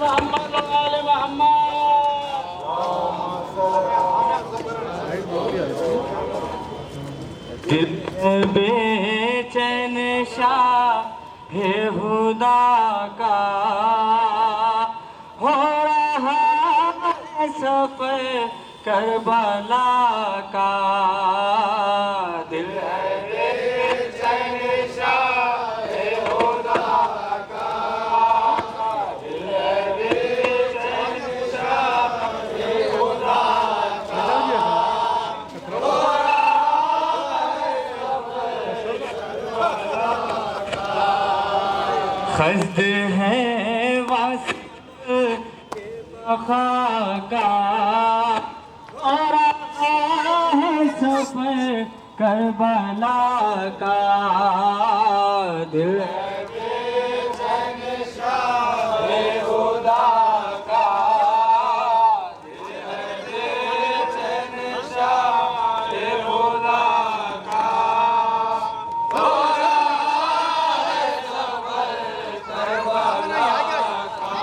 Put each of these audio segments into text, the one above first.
मोहम्मद व आले मोहम्मद। दिल बेचैन शाह खुदा का हो रहा है सफर करबला का। दिल बेचैन शाह खुदा का, दिल बेचैन शाह खुदा का हो रहा है सफर करबला का। खस्द है वासिल बखा का और है सफर करबला का। दिल बेचैन शाह खुदा का, दिल बेचैन शाह खुदा का हो रहा है सफर करबला का।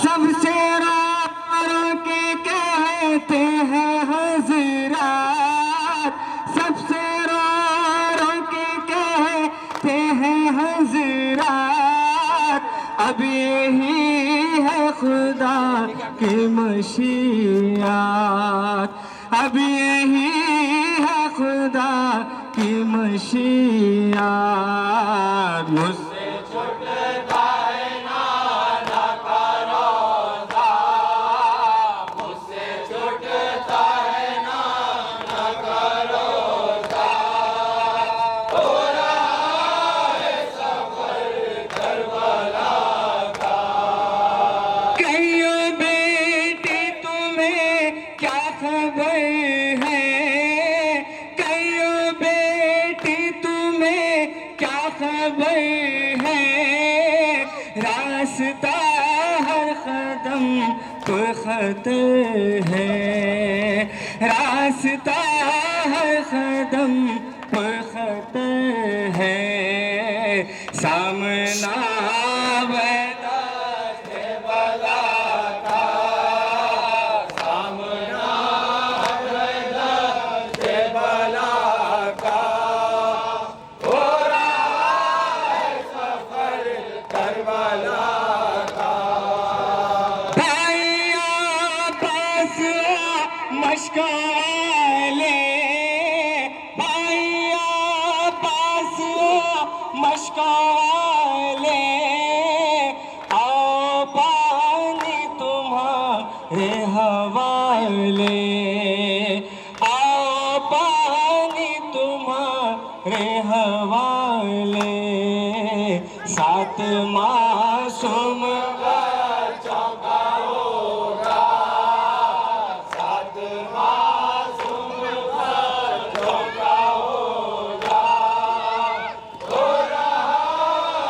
सबसे रो के कहते हैं हज़रात, सबसे रो के कहते हैं हज़रात, अब यही है खुदा की मशीयत, अब यही है खुदा की मशीयत। मुझसे छुटता है नाना का रोज़ा, मुझसे छुटता है नाना का रोज़ा, हो रहा है सफर करबला का। कहियो बेटी तुम्हें क्या खबर है, कहियो बेटी तुम्हें क्या खबर है, रास्ता हर कदम पर खतर है, रास्ता हर कदम पर खतर है। सामना वैदाश्त बला का, सामना वैदाश्त बला का हो रहा है सफर करबला का। भाइया पास मशकाले, भाइया पास मशकाले, आओ पानी तुम्हारे हवाले, आओ पानी तुम्हारे हवाले। सात मासूम बच्चों का होगा, सात मासूम बच्चों का होगा, हो रहा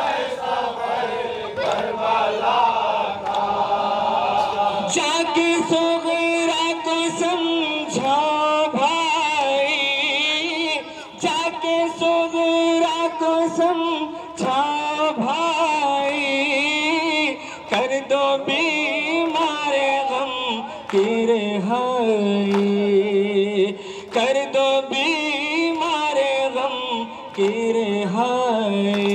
है सफर करबला का। जाके सोगरा को समझा भाई, जाके सोगरा को समझा भाई, कर दो बीमार गम की रिहाई, कर दो बीमार गम की रिहाई।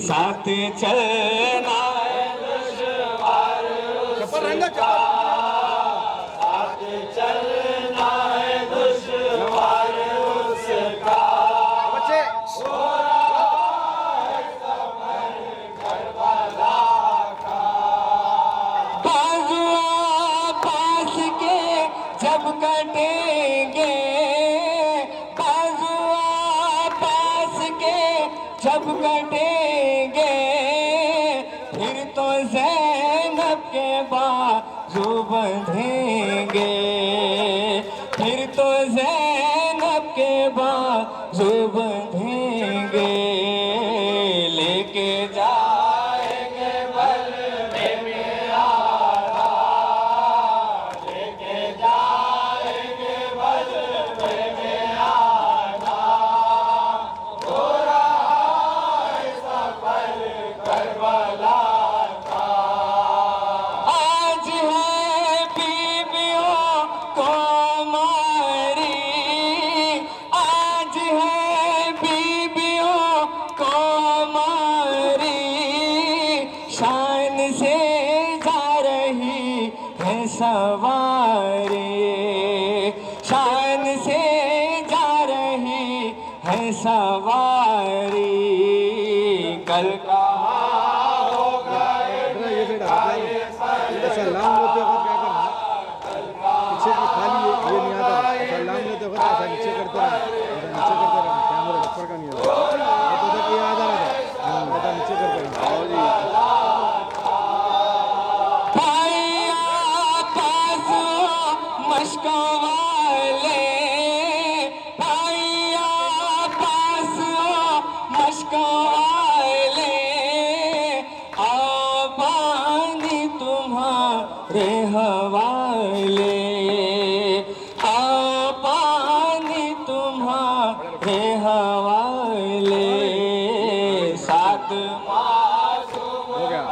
साथ चलना है दुश्वार उसका, साथ चलना है दुश्वार उसका, हो रहा है सफर करबला का। बाजुआ पास के जब कटेंगे, बाजुआ पास के जब कटेंगे, फिर तो ज़ैनब के बाजू बंधेंगे, फिर तो ज़ैनब के बाजू बंधेंगे। लेके जाएंगे बलवे में आधा, लेके जाएंगे बलवे में आधा, हो रहा है सफर करबला का। सवारी, शान से जा रही है सवारी, कल कहाँ होगा ऐसा लाम लेते वक्त क्या करना, पीछे की खाली ये नहीं आता, ऐसा लाम लेते वक्त ऐसा नीचे करते रहना, ऐसा नीचे करते रहना, कैमरा ऊपर का नहीं आता, तो तक ये आ जा रहा है, ऐसा नीचे करते रहना। मशकों वाले भैया पास मशकों वाले, आओ पानी तुम्हारे हवाले, आओ पानी तुम्हारे हवाले, साथ हो गया।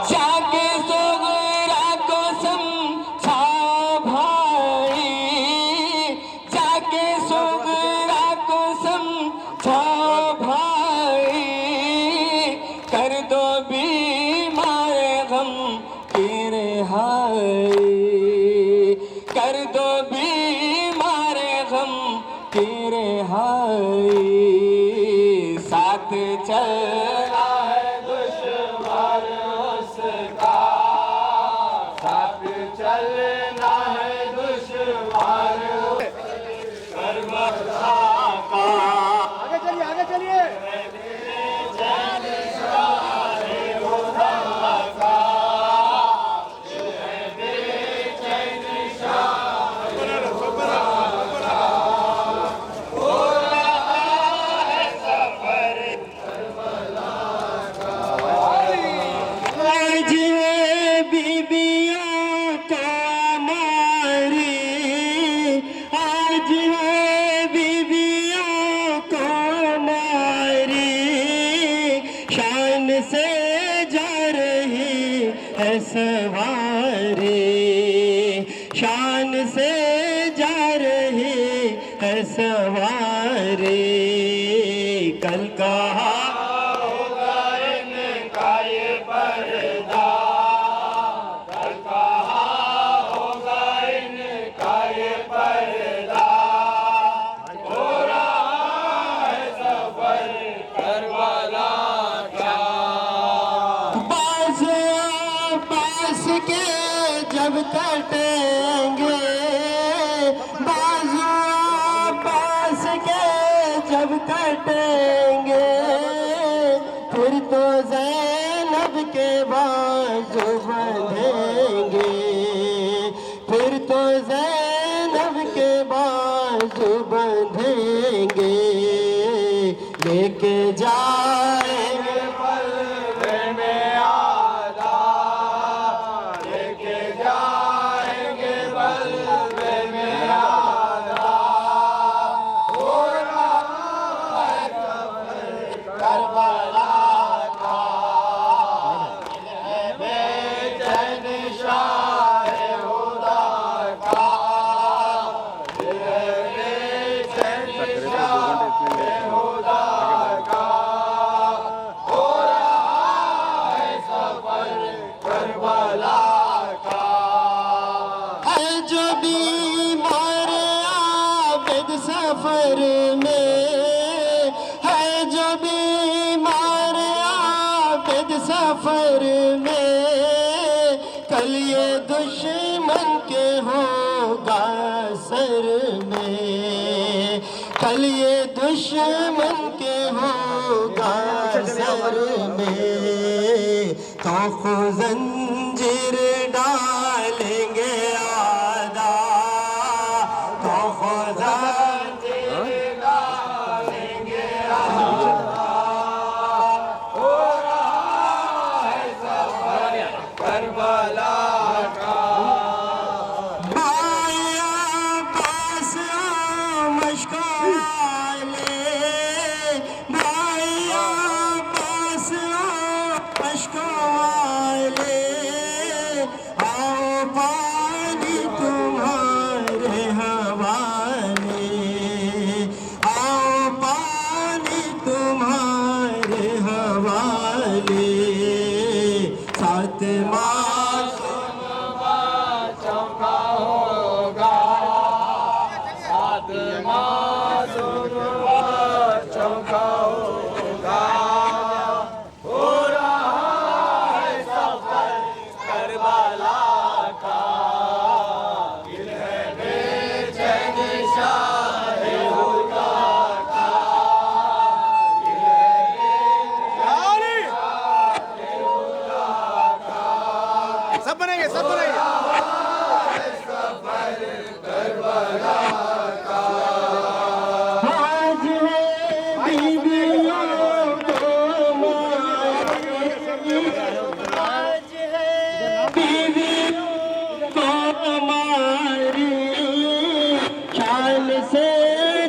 जाके सोगरा को समझा भाई, जाके सोगरा को समझा भाई, कर दो बीमार गम की रिहाई, कर दो बीमार गम की रिहाई, साथ चलना है दुश्मन उसका, साथ चलना है दुश्मन कर्मठा का। आगे चलिए, आगे चलिए। आज ये बीबियों को मारी, आज ये बीबियों को मारी, शान से जा रही है सवारी, शान से जा रही है सवारी, कल कहाँ बांस के जब कटेंगे, बाजू बांस के जब कटेंगे, फिर तो ज़ैनब के बाजू बंधेंगे, फिर तो ज़ैनब के बाजू बंधेंगे, लेके जाएंगे पल्ले में आला, लेके जाएंगे पल्ले में आला, हो रहा है करबला का, बेचैन शाह खुदा का, बेचैन शाह खुदा का, हो रहा है सफर करबला का। है जो बीमार आबिद सफर में, है जो बीमार आबिद सफर में, कल ये दुश्मन के होगा सर में, कल ये दुश्मन के होगा सर में, तो जंजीर डालेंगे आदा, तो जंजीर डालेंगे आदा, हो रहा है सफर करबला का। भाइया पास मशको वाले, भाइया पास मशको वाले, सब बनाइए, सब बनाइए। आज है बीवियों को आज है बीवियों को हमारी शान से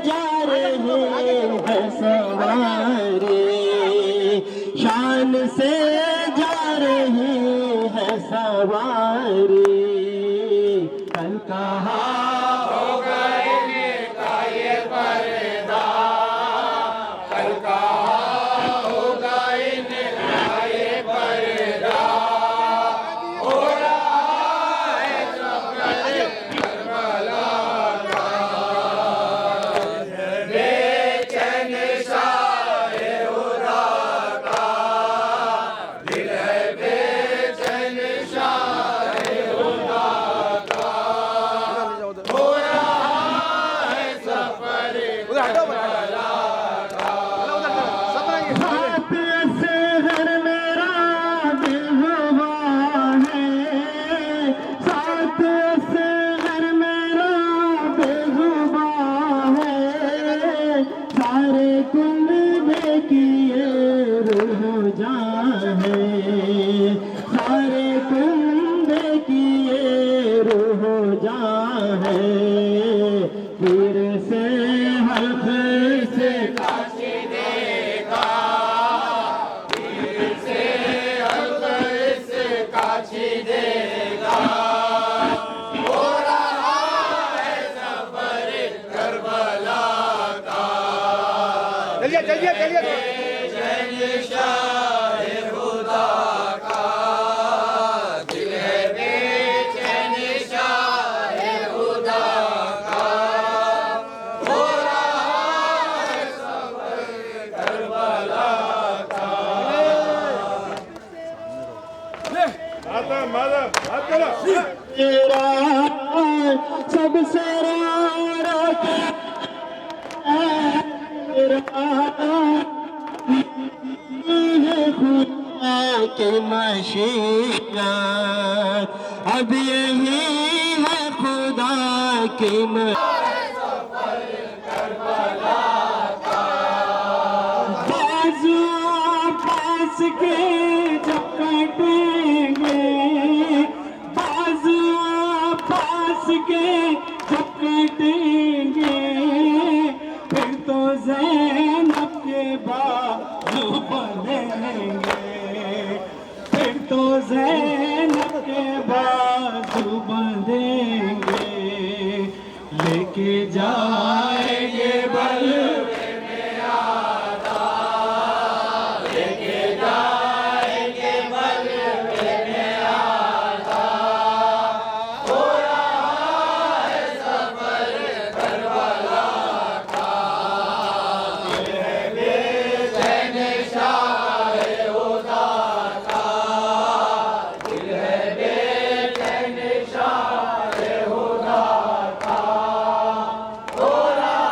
जा रहे हैं सवारी, शान से जा रहे हैं सवारी। कल कहा सारे कुंबे किए रूह जान है, फिर से हल्क से काशी देगा, फिर से हल्क से काशी देगा। हो रहा है सफर करबला का, चलिए चलिए चलिए। तेरा सबसे खुदा के मशीयत, अब यही है खुदा की बाजू पास के जब कटेंगे, बाजू पास के जब कटेंगे, फिर तो ज़ैनब के बाजू बंधेंगे, फिर तो ज़ैनब के बाजू बंधेंगे, लेके जाएंगे बलवे में आदा, लेके जाएंगे बलवे में आदा। हो रहा है सफर करबला का, दिल है बेचैन शाह खुदा का, दिल है बेचैन शाह खुदा का। हो रहा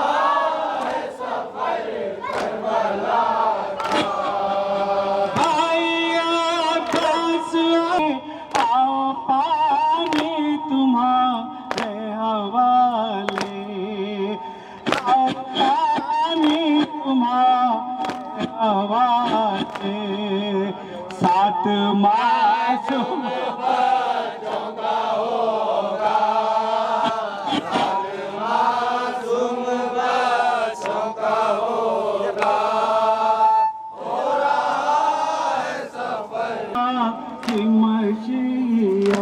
है सफर करबला का। भाई आकाश आओ पानी तुम्हारे हवाले, आओ पानी तुम्हारे हवाले, सात मासूम बच्चों का होगा, सात मासूम बच्चों का होगा। हो रहा है सफर की मशीयत,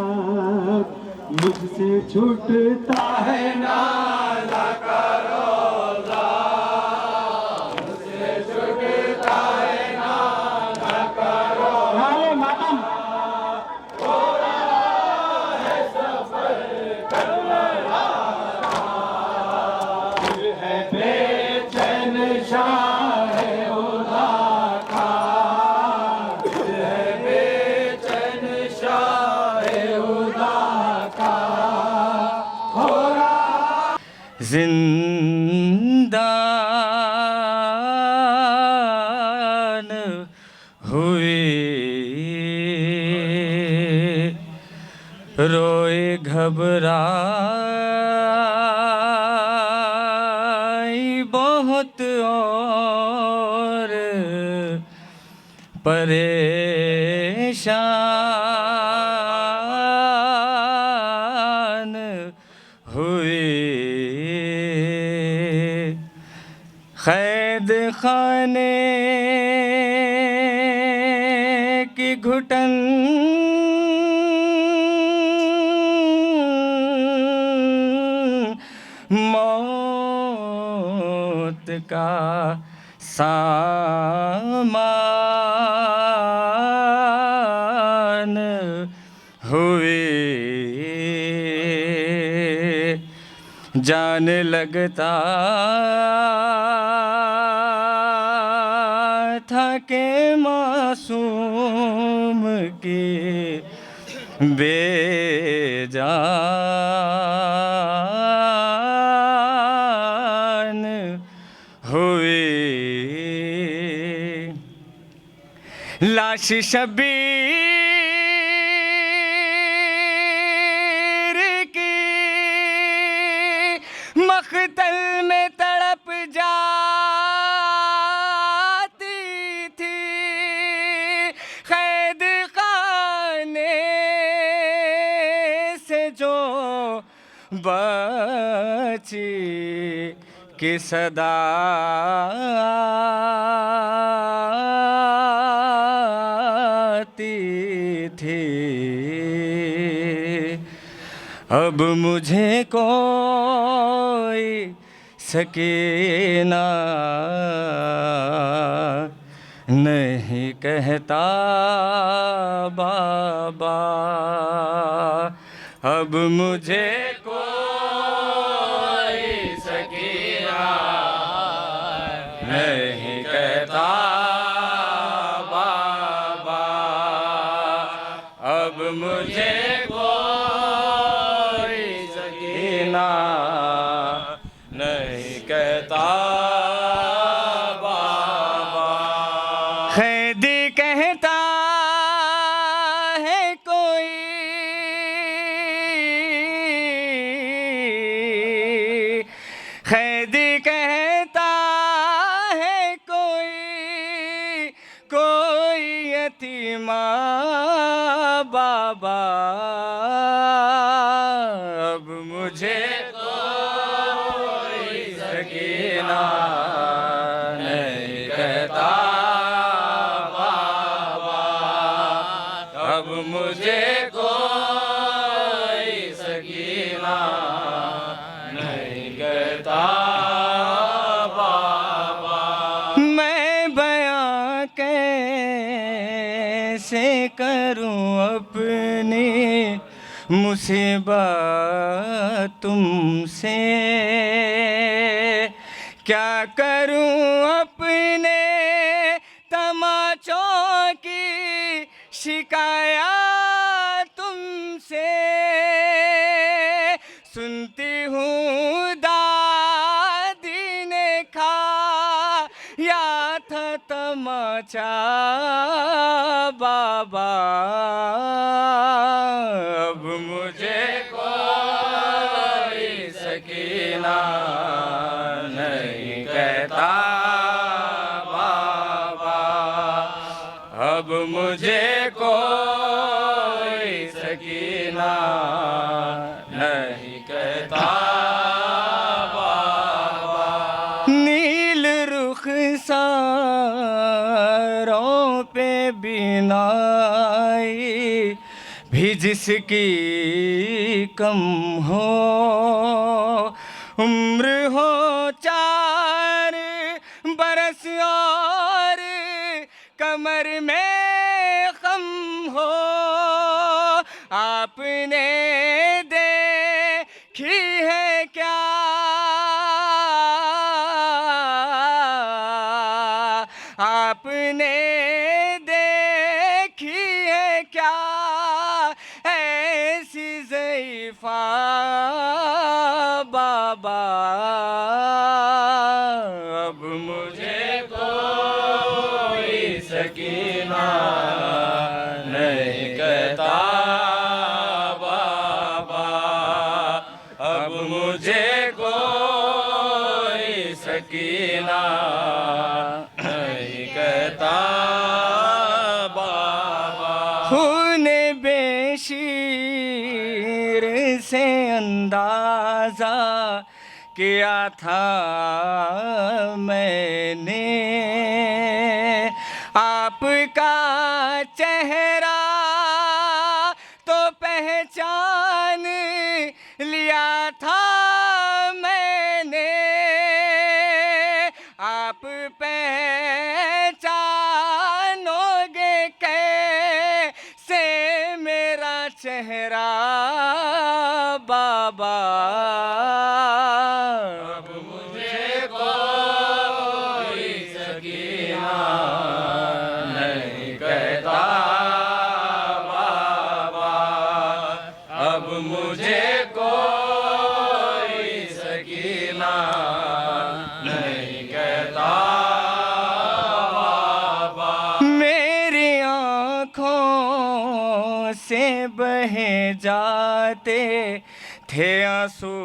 मुझसे छूटता है नाला का रोज़ा, मुझसे छूटता है नाला का रोज़ा। मातम हो रहा घबराई बहुत और परेशान हुई। कैद खाने की घुटन मौत का सामान हुई। जान लगता था के मासूम की बेजान हुई। लाश शबीर की मख्तल में तड़प जाती थी। कैद खाने से जो बची की सदा थी। अब मुझे कोई सकीना नहीं कहता बाबा। अब मुझे कोई सकीना नहीं कहता बाबा। अब मुझे कोई सकीना नहीं कहता बाबा। कैदी कहता है कोई कैदी कहता है कोई यतीमा बाबा। अब मुझे कोई सकीना नहीं कहता बाबा। अब मुझे कोई सकीना नहीं कहता बाबा। मैं बयां कैसे करूं अपनी मुसीबत तुमसे। क्या करूं अपने तमाचों की शिकायत तुमसे। सुनती हूँ दादी ने खाया था तमाचा बाबा। अब मुझे कोई सकीना नहीं कहता बाबा। अब मुझे कोई सकीना नहीं कहता बाबा। नील रुख सारों पे बिनाई भी जिसकी कम हो। उम्र हो 4 बरस और कमर में खम हो। आपने देखी है क्या आपने देखी है क्या ऐसी ज़ईफ़ा बाबा। अब मुझे कोई सकीना नहीं कहता बाबा। सकीना नहीं कहता बाबा। खून बेशीर से अंदाजा किया था मैंने, आपका चेहरा तो पहचान लिया था मैंने, आप पहचानोगे कैसे मेरा चेहरा बाबा। अब मुझे कोई सकीना नहीं कहता बाबा। अब मुझे कोई सकीना नहीं कहता बाबा। मेरी आँखों से बहे जाते थे आंसू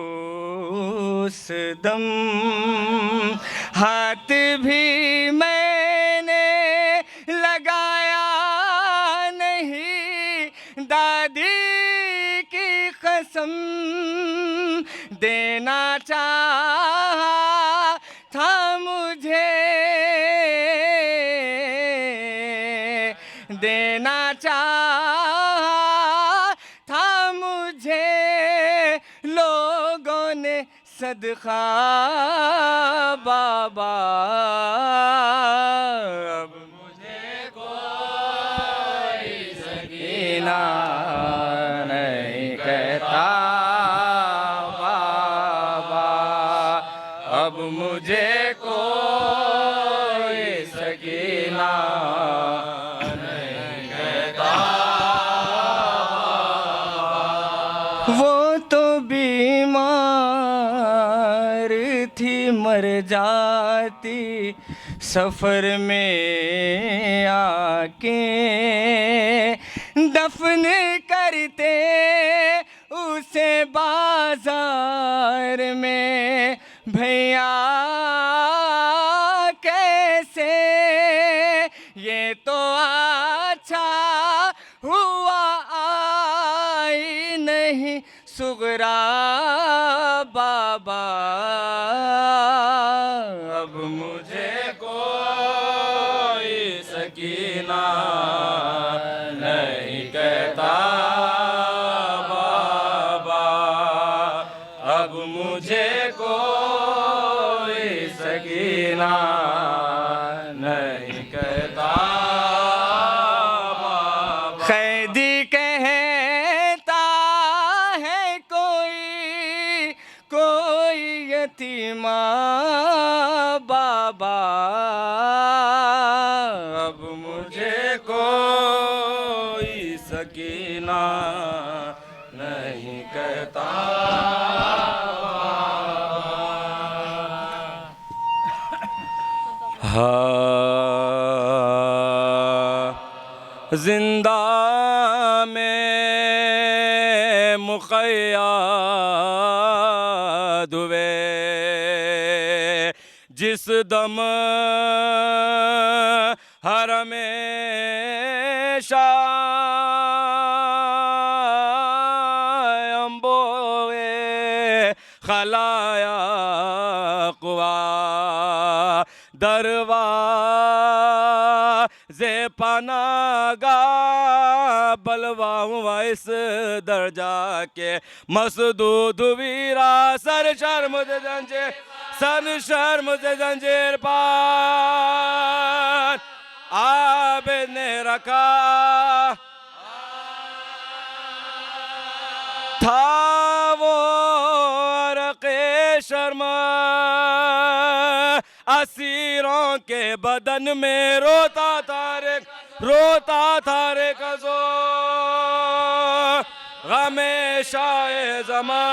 उस दम, हाथ भी मैंने लगाया नहीं, दादी की कसम देना चाहा था मुझे, देना चाहा था मुझे लोगों ने सदका बाबा। अब मुझे कोई सकीना नहीं कहता बाबा। अब मुझे कोई सकीना नहीं कहता। वो तो बीमार थी मर जाती सफर में आके, दफन करते उसे बाजार में भैया कैसे, ये तो अच्छा हुआ आई नहीं सुगरा बाबा। अब मुझे कोई सकीना नहीं कहता बाबा। अब मुझे कोई सकीना नहीं कहता बाबा। कैदी कहता है कोई यतीमा बाबा। अब मुझे कोई सकीना नहीं कहता। हाँ जिंदा में मुक़य्यद हुए जिस दम हरमे शायम्बोए खलाया कुआ दरवाज़े पनागा बलवा हुआ इस दर्जा के मसदूद वीरा सर शर्म से जंजीर पार आबिद ने रखा था वो अरक़े शर्म असीरों के बदन में रोता था रे कज़ो गमे शाए ज़मा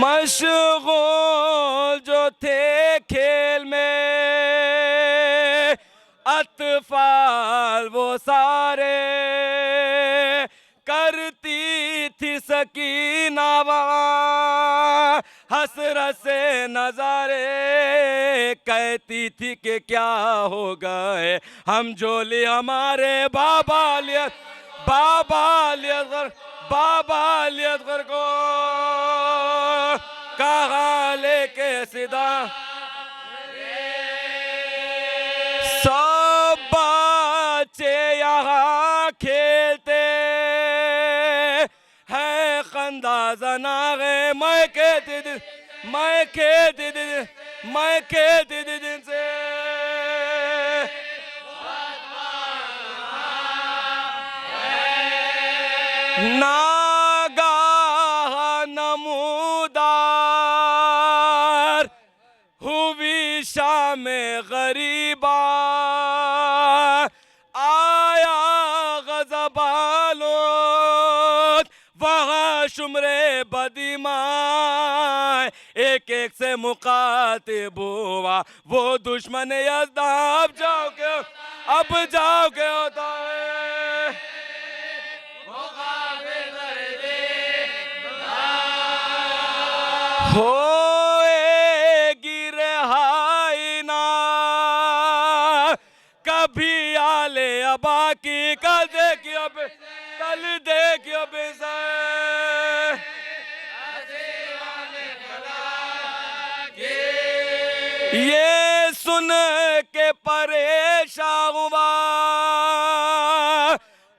मशगूल जो थे खेल में अतफाल वो सारे करती थी सकीना वहाँ हसरत से नजारे कहती थी कि क्या हो गए हम झोली हमारे बाबा लियत को कहाँ लेके सीधा सब बच्चे यहाँ खेलते हैं खंदाजा नागे मैं खेलती थी दिन से नागाह नमूदार हुई शाम गरीबा आया गज़बालोत वहाँ शुमरे बदीमा एक एक से मुकातिब हुआ वो दुश्मन यज़दा अब जाओगे होता है होएगी रिहाई ना कभी आले अबा की कल देखियो ये सुन के परेशान हुआ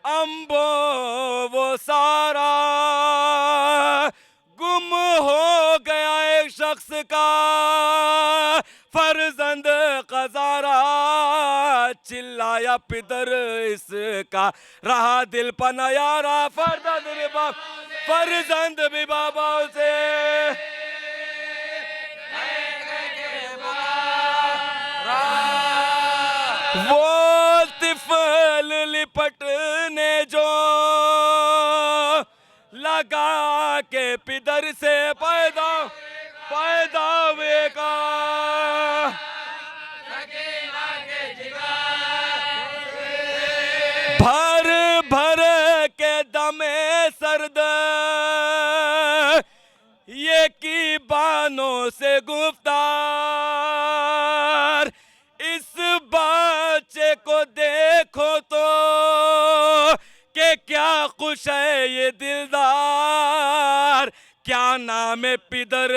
अम्बो वो सारा गुम हो गया एक शख्स का फर्जंद कजारा चिल्लाया पितर इसका रहा दिल पना यारा फर्जंद भी बाबा से वो तिफल लिपटने जो लगा के पिदर से पैदा हुए का भर भर के दमे सर्द ये की बानों से गुफ्तार इस बच्चे को देखो तो कि क्या खुश है ये दिलदार क्या नाम है पिदर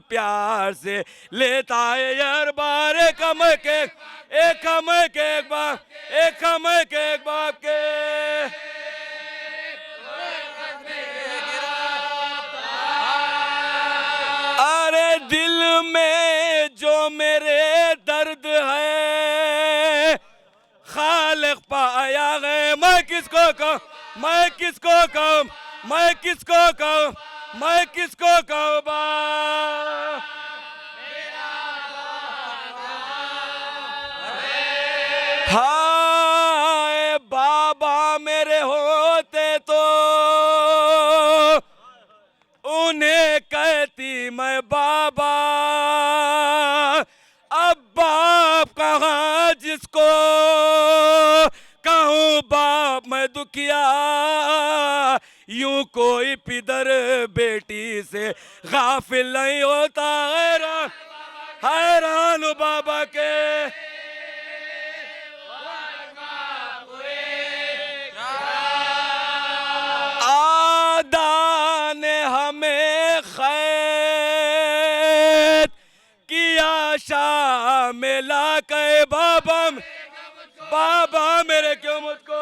प्यार से लेता है यार बार एक हम के एक बाप के अरे दिल में जो मेरे दर्द है खालिक पाया है मैं किसको कहूँ बा हाय बाबा मेरे होते तो उन्हें कहती मैं बाबा अब बाप कहाँ जिसको कहूँ बाप मैं दुखिया यूं कोई पिदर बेटी से गाफिल नहीं होता हैरान बाबा के आदा ने हमें खैर किया शामिल के बाबा मेरे क्यों मुझको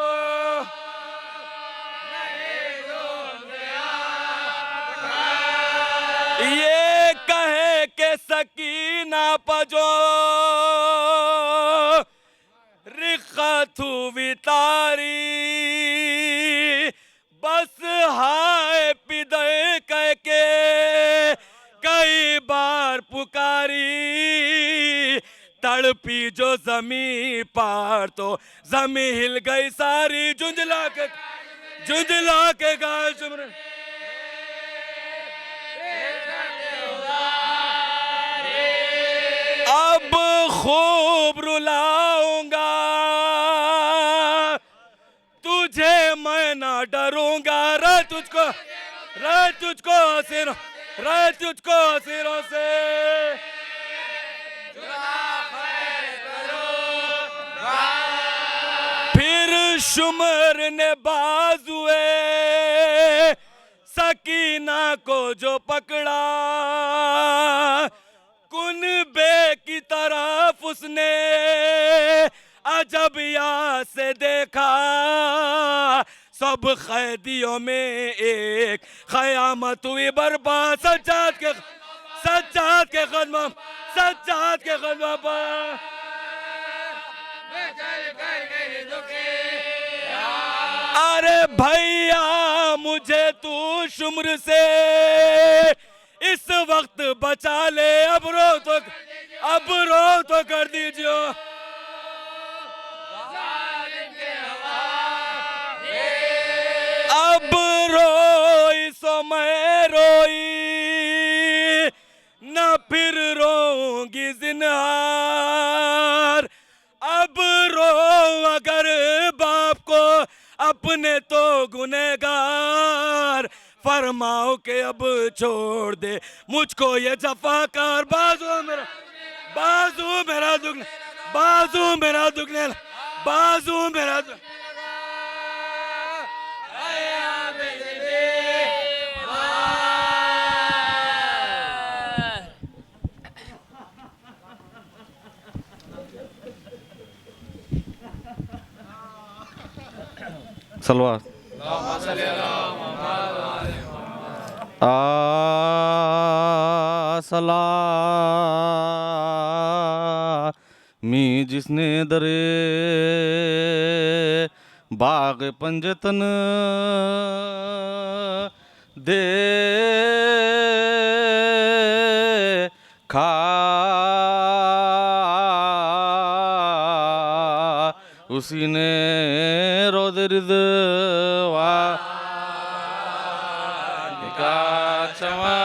ये कहे के सकीना पजो रिखत हुई तारी बस हाय पिदय कह के कई बार पुकारी तड़पी जो जमी पार तो जमी हिल गई सारी झुंझला के गाल चुमरे अब खूब रुलाऊंगा तुझे मैं ना डरूंगा रे तुझको रहे तुझको सिरों से फिर शुमर ने बाजुए सकीना को जो पकड़ा कुनबे की तरफ उसने अजबिया से देखा सब कैदियों में एक क़यामत हुई बर्बाद सज्जाद के कदम पर अरे भैया मुझे तू शुम्र से इस वक्त बचा ले अब रो तो कर दीजिए अब रोई सो मैं रोई न फिर रोऊंगी जिन्हार अब रो अगर बाप को अपने तो गुनहगार फरमाओ के अब छोड़ दे मुझको ये जफाकार बाजू मेरा दुखने सलवात सला मी जिसने दरे बाग पंजतन दे खा उसी ने रोद रिदवा का चमा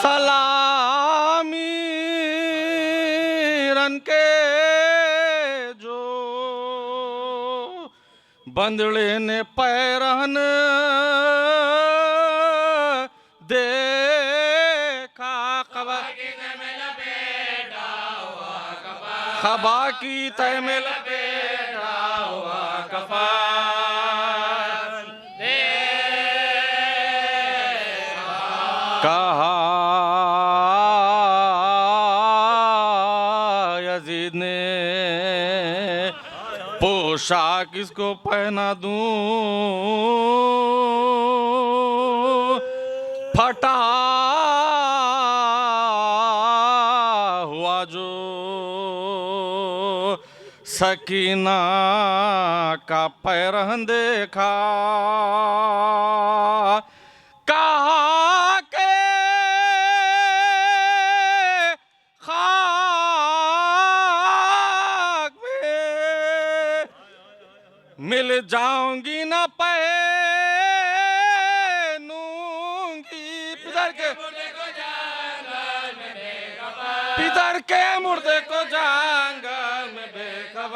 सलामी रन के जो बंदड़े ने पैरहन देखा खबा की तय में लपेटा हुआ कफन कहा यजीद ने पोशाक इसको पहना दूं फटा हुआ जो सकीना का पैरहन देखा कहा के खाक में मिल जाऊंगी ना पहनूंगी पितर के मुर्दे को जंगल में बेखबर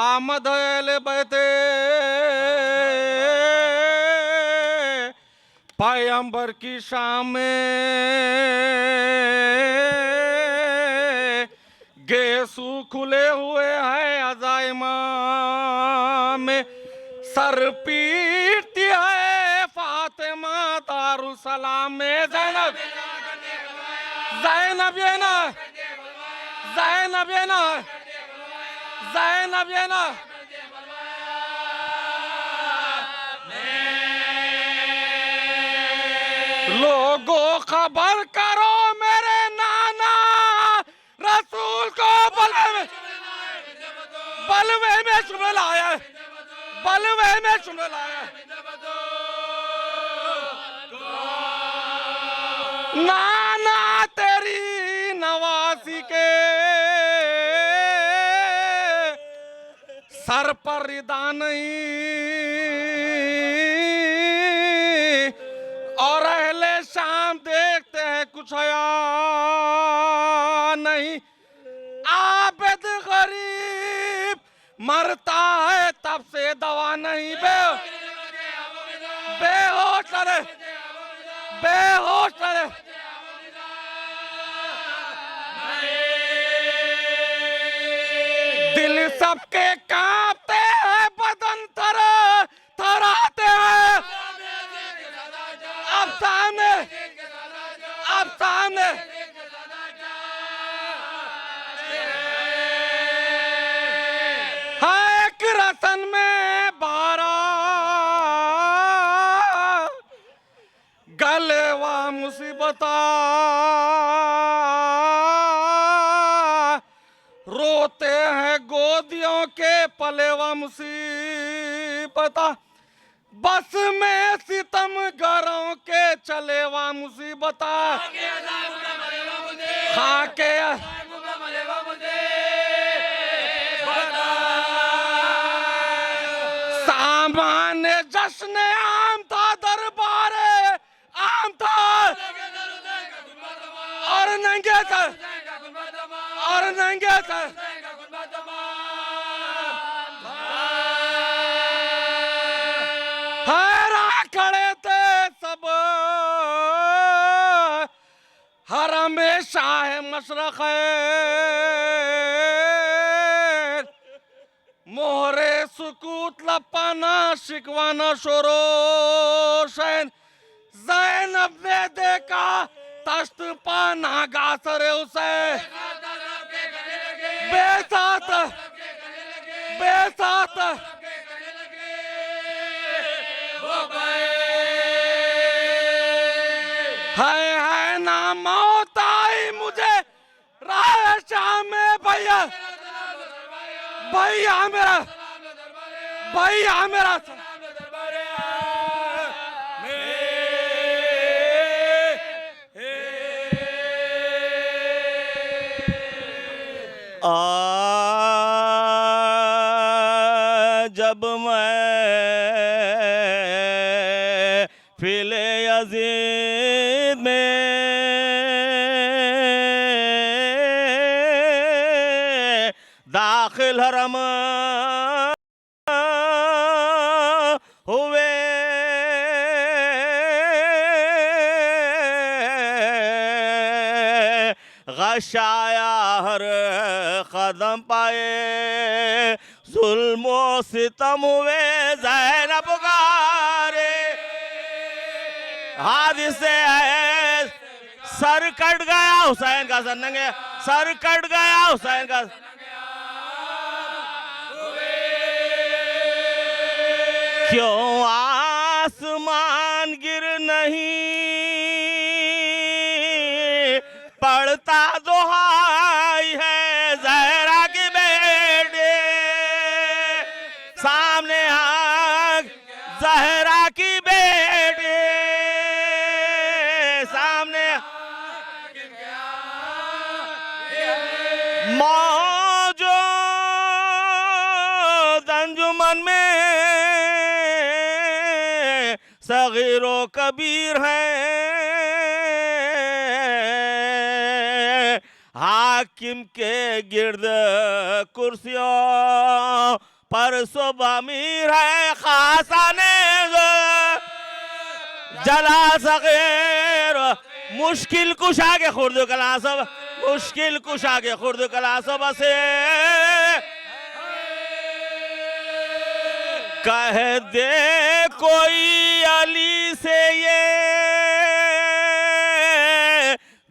आमद बहते पैगंबर की शाम में गेसू खुले हुए हैं अजाइमा में सर पीटती है फातिमा दारुसलाम में ज़ैनब ये ना लोगों खबर करो मेरे नाना रसूल को बलवे में शुमार आया नाना तेरी नवासी के सर पर रिदा नहीं और अहले शाम देखते हैं कुछ आया नहीं, आबिद गरीब मरता है तब से दवा नहीं। बेहोश रहे, बेहोश रहे। दिल सबके कांपते हैं, बदन थराते हैं। अब सामने, अब सामने हाँ, एक रतन में 12 गलेवा मुसीबता, रोते हैं गोदियों के पलेवा मुसीबता, बस में सितम घरों के चलेवा मुसीबता। हाँ के सामान्य जश्न आम था, दरबारे आम था, और नंगे थे, और नंगे थे। हैरान खड़े थे सब हरम शाह मशरक़, मोहरे सुकूत लपाना शिकवाना शोरो शैन। ज़ैनब ने देखा तश्त पाना गासरे उसे, बेसात बेसात है ना मौत आई मुझे राह शाम में। भैया भैया मेरा, भैया मेरा जब मैं फिले यज़ीद में दाखिल हरम हुए, गशाया हर कदम पाए, जुल्मो सितम हुए, ज़ैनब पुकारे। हादिसे है, सर कट गया हुसैन का, सर नंगे, सर कट गया हुसैन का। क्यों आसमान गिर नहीं पड़ता, दुहाई है ज़हरा की बेटे, सामने आग ज़हरा की बेटे, सामने मौजूद अंजुमन में सगीरो कबीर है, हाकिम के गिर्द कुर्सियों पर सुबह अमीर है, खासाने जला सगीर मुश्किल कुशा के खुर्द कला सब, मुश्किल कुशा के खुर्द कला सब से कह दे कोई अली से ये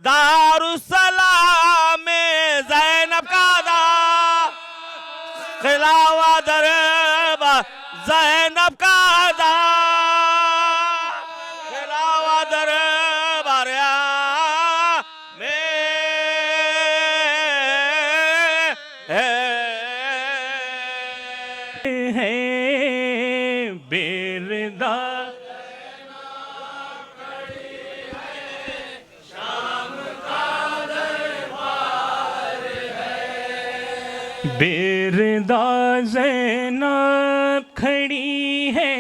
दारुसलाम में ज़ैनब का दा खिलावा दरबा, ज़ैनब का दा खिलावा दरबा में है बेरदा बेरदा ज़ैनब खड़ी है,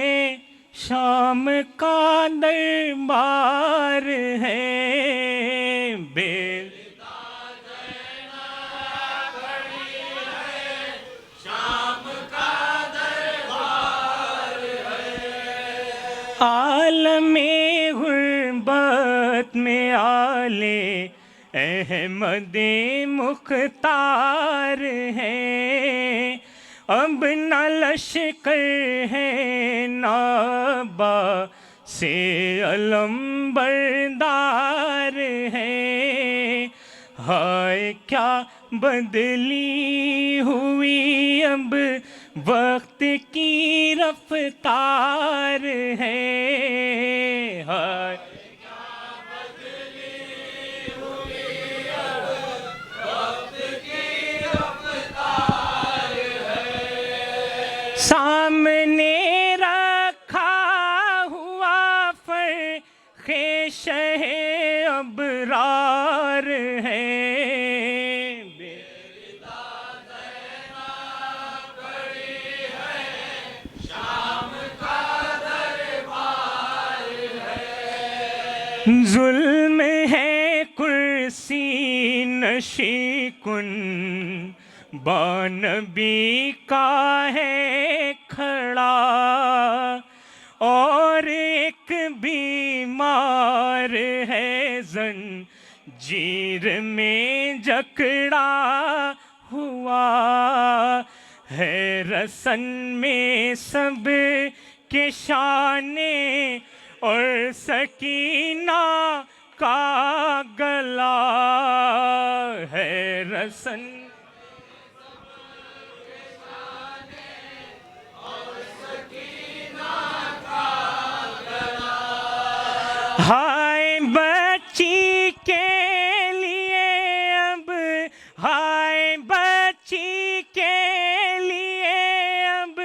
शाम का दरबार है। आले अहमद मुख्तार है। अब न लश्कर है नाबा से अलम बरदार है। हाय क्या बदली हुई अब वक्त की रफ्तार है। हाय सामने रखा हुआ फर्ख़े शहे अबरार है। जुल्म है कुर्सी नशी कुन बानबी का है खड़ा। और एक बीमार है जंजीर में जकड़ा हुआ है। रसन में सब के शाने और सकीना का गला है। रसन हाय बच्ची के लिए अब, हाय बच्ची के लिए अब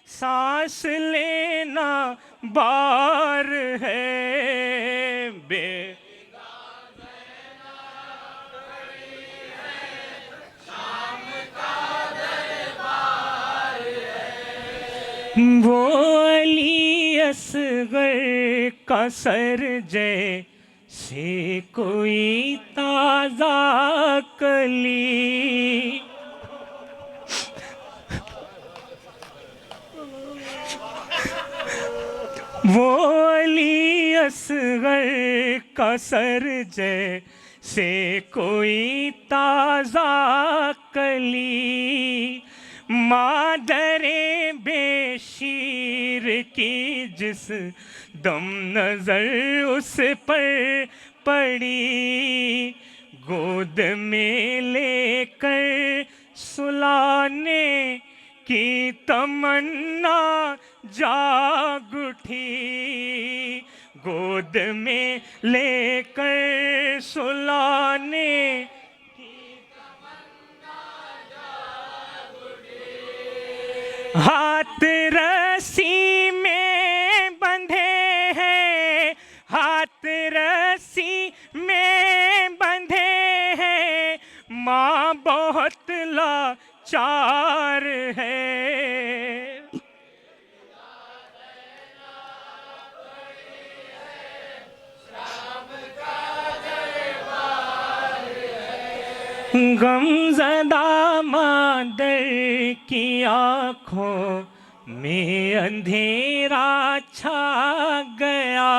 सांस लेना बार है। वो अली असगर का सर जैसे कोई ताज़ा कली। वो अली असगर का सर जैसे कोई ताज़ा कली। मादरे बेशीर की जिस दम नजर उस पर पड़ी। गोद में लेकर सुलाने की तमन्ना जाग उठी। गोद में लेकर सुलाने हाथ रस्सी में बंधे हैं, हाथ रस्सी में बंधे हैं। माँ बहुत लाचार है। गमज़दा मादर की आँखों में अंधेरा छा गया।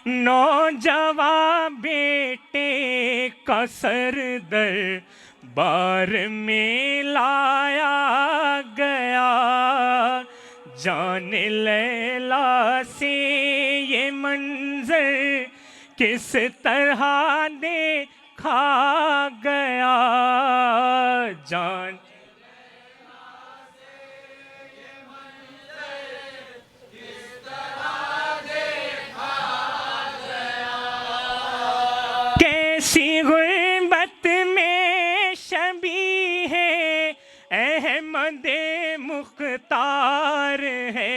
नौजवान बेटे का सर दरबार में लाया गया। जाने लैला से ये मंजर किस तरह देखा गया। जान कैसी गुर्बत में शबी है अहमद मुख्तार है।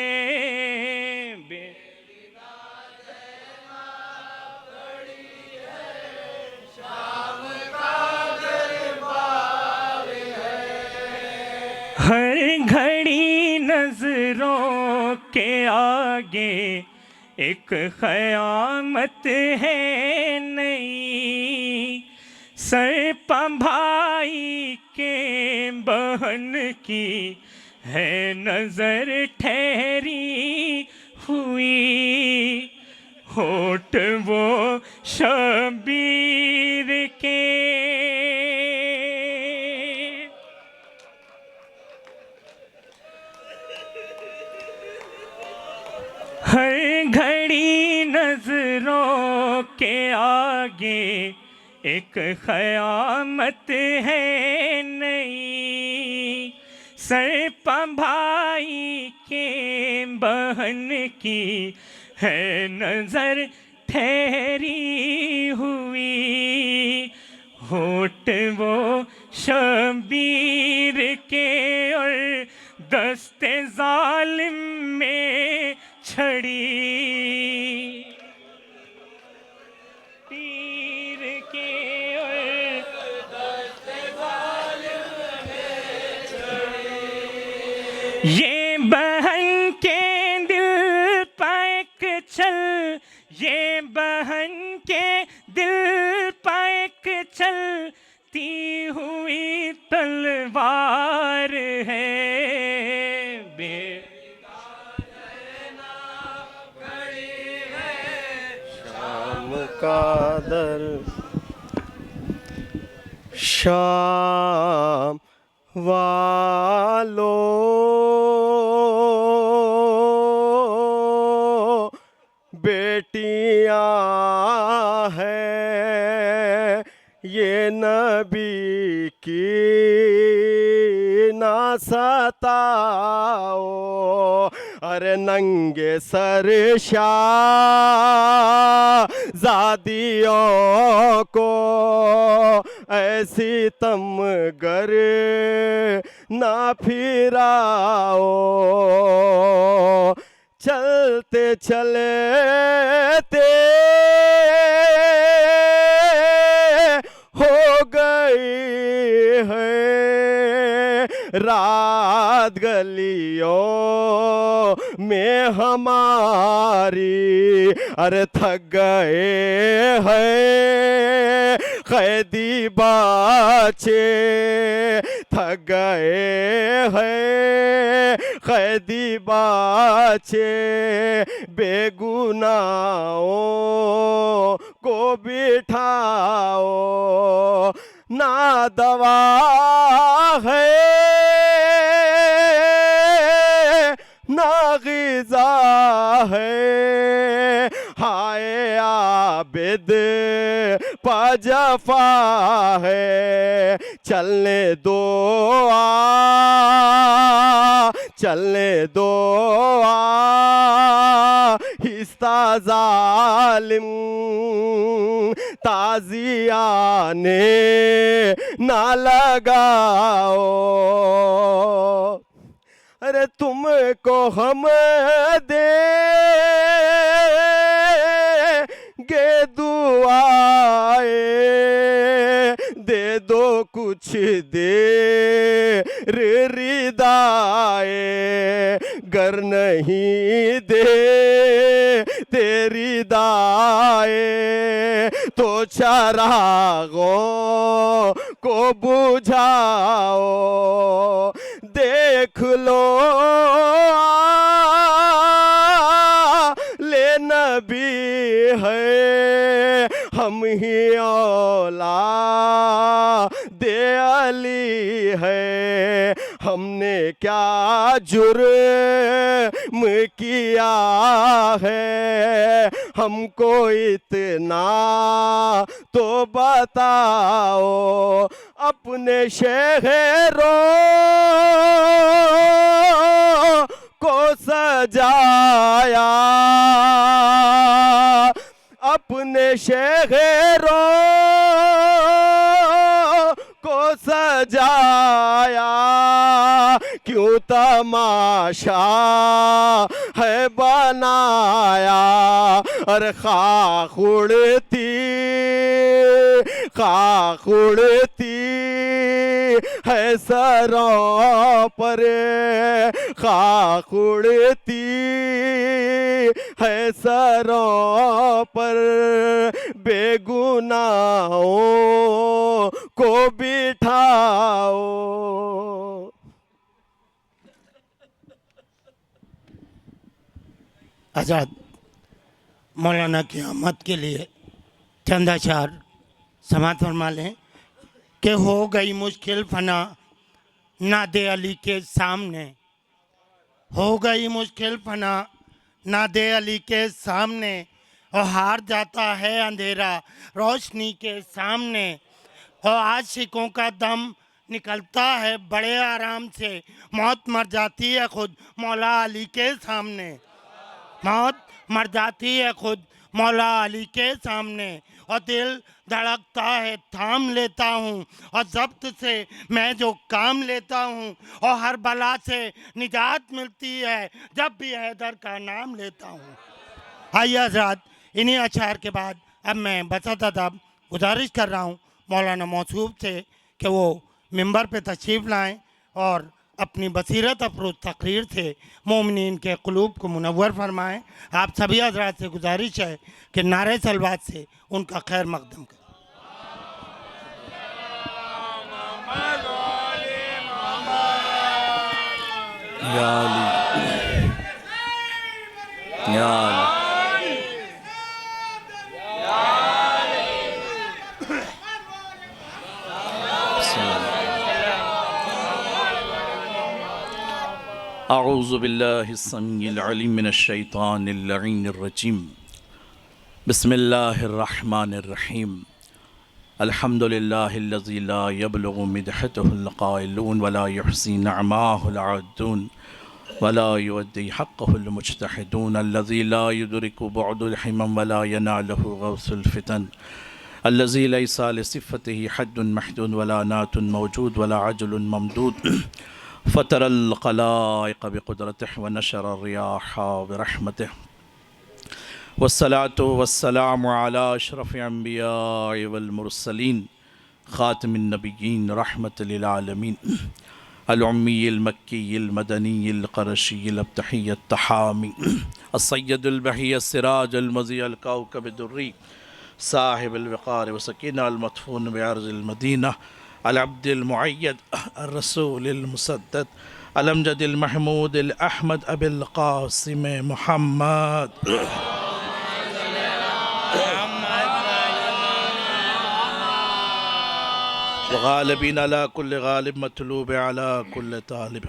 हर घड़ी नजरों के आगे एक क़यामत है नई। सर पर भाई के बहन की है नजर ठहरी हुई। होठ वो शबीर के हर घड़ी नजरों के आगे एक क़यामत है नई। सर पर भाई के बहन की है नजर ठहरी हुई। होठ वो शबीर के और दस्ते जालिम में छड़ी। पीर के और दस्ते जालिम में छड़ी। ये बहन के दिल पैक चल, ये बहन के दिल पैक चलती हुई तलवार है। कादर शाम वालो बेटियां हैं ये नबी की ना सताओ। अरे नंगे सर शाहज़ादियों को ऐसी तमगर ना फिराओ। चलते चलते हो गई है रात गलियों में हमारी। अरे थक गए हैं कैदी बच्चे, थक गए हैं कैदी बच्चे। बेगुनाहों को बिठाओ, ना दवा है ना ग़िज़ा है। हाय आबिद पजफा है। चलने दो चलने दो हिस्सा जालिम ताज़ियाने ना लगाओ। अरे तुमको हम देंगे दुआए, दे दो कुछ देर रिदाए। गर नहीं दे तेरी दाए तो चरागों को बुझाओ। देख लो ले नबी है हम ही औलाद अली है। हमने क्या जुर्म किया है, हमको इतना तो बताओ। अपने शहरों को सजाया, अपने शहरों को सजाया। क्यों तमाशा है बनाया। अरे खाक उड़ती है सरों पर, खाक उड़ती है सरों पर। बेगुनाहों को बिठाओ। आज़ाद मौलाना की आमद के लिए चंद अशार समात फरमा लें कि हो गई मुश्किल फना नादे अली के सामने, हो गई मुश्किल फना नादे अली के सामने, और हार जाता है अंधेरा रोशनी के सामने, और आशिकों का दम निकलता है बड़े आराम से, मौत मर जाती है खुद मौला अली के सामने, मौत मर जाती है खुद मौला अली के सामने, और दिल धड़कता है थाम लेता हूँ, और जब्त से मैं जो काम लेता हूँ, और हर बला से निजात मिलती है जब भी हैदर का नाम लेता हूँ। आइए हज़रात, इन्हीं अशार के बाद अब मैं बसत अदब गुजारिश कर रहा हूँ मौलाना मौसूफ से कि वो मिंबर पे तशरीफ़ लाएँ और अपनी बसीरत अफरोज़ तकरीर से मोमिनीन के क़ुलूब को मुनव्वर फरमाएँ। आप सभी हज़रात से गुजारिश है कि नारे सलवात से उनका खैर मकदम करें। या अली, या अली। अऊज़ु बिल्लाहि स्समीइल अलीम मिनश शैतानिर लईनिर रजीम। बिस्मिल्लाहिर रहमानिर रहीम। अल्हम्दुलिल्लाहिल्लज़ी ला यबलुगु मिदहतुहुल क़ाइलून वला युहसी नअमाहुल आदून वला युअद्दी हक़्क़हुल मुज्तहिदून अल्लज़ी ला युदरिकु बुअदुल हिमम वला यनालुहु गौसुल फितन अल्लज़ी लैसा लिसिफ़तिही हद्दुन महदूद वला नातुन मौजूद वला अजलुन ममदूद फ़तरल ख़लाइक़ बिक़ुदरतिही व नशरर रियाहा बिरहमतिही वस्सलातु वस्सलामु अला अशरफिल अंबियाइ वल मुरसलीन ख़ातिमिन नबिय्यीन रहमतल लिल आलमीन अल उम्मील मक्कील मदनील क़रशील अब्तहीयत तहामी अस्सय्यदुल बही अस्सिराजुल मज़ी अल कौकब दुर्री साहिबुल वक़ार व सकीना अल मदफून बिअर्ज़िल मदीना अल अब्दिल मुअय्यद अर रसूलिल मुसद्दद अल अमजदिल महमूदिल अहमद अबिल क़ासिम मुहम्मद गालिबीन अला कुल्ल गालिब मतलूब अला कुल्ल तालिब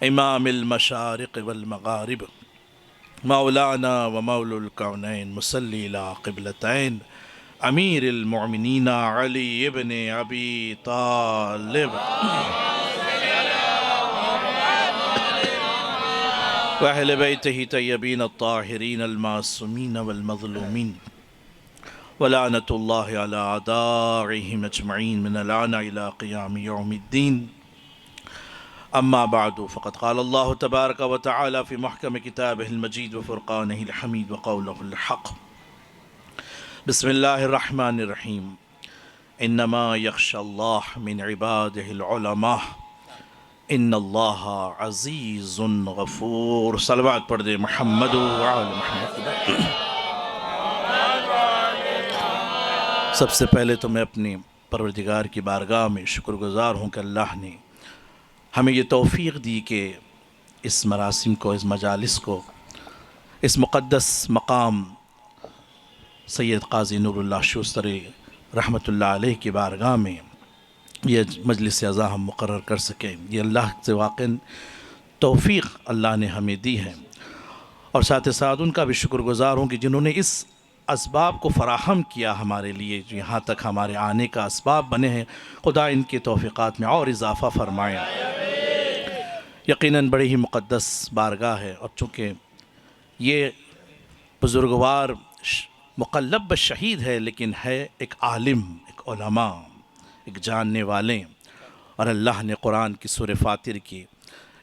इमामिल मशारिक़ वल मगारिब मौलाना व मौलुल कौनैन मुसल्ली अला क़िबलतैन अमीरुल मोमिनीन अली इब्न अबी तालिब व अहले बैतिही तय्यबीन अत्ताहिरीन अल मासूमीन वल मज़लूमीन वलानतुल्लाहि अला अदाइहिम अजमईन मिनल आना इला क़ियाम यौमिद्दीन। अम्मा बादु फ़क़द क़ाल अल्लाहु तबारक व तआला फ़ी मुहकम किताबिहिल मजीद व फ़ुरक़ानिहिल हमीद व क़ौलिहिल हक़। बिस्मिल्लाहिर रहमानिर रहीम। इन्नमा यख़्शल्लाह मिन इबादिहिल उलमा इन्नल्लाहा अज़ीज़ुन गफ़ूर। सलवात पढ़ दे मुहम्मद व आल मुहम्मद। सबसे पहले तो मैं अपने परवरदिगार की बारगाह में शुक्रगुज़ार हूँ कि अल्लाह ने हमें ये तौफ़ीक़ दी कि इस मरासिम को, इस मजालिस को, इस मुक़द्दस मकाम सैयद क़ाज़ी नूरुल्लाह शूस्तरी रहमतुल्लाह अलैह की बारगाह में ये मजलिस अज़ा हम मुक़र्रर कर सकें। ये अल्लाह से वाक़ई तौफ़ीक़ अल्लाह ने हमें दी है, और साथ ही साथ उनका भी शुक्रगुज़ार हूँ कि जिन्होंने इस असबाब को फ़राहम किया हमारे लिए, जो यहाँ तक हमारे आने का असबाब बने हैं। खुदा इनके तौफ़ीक़ात में और इजाफ़ा फ़रमाया। यकीनन बड़ी ही मुक़द्दस बारगाह है, और चूँकि ये बुज़ुर्गवार मुक़ल्लब शहीद है, लेकिन है एक आलिम, एक उलमा, एक जानने वाले। और अल्लाह ने कुरान की सूरह फ़ातिर की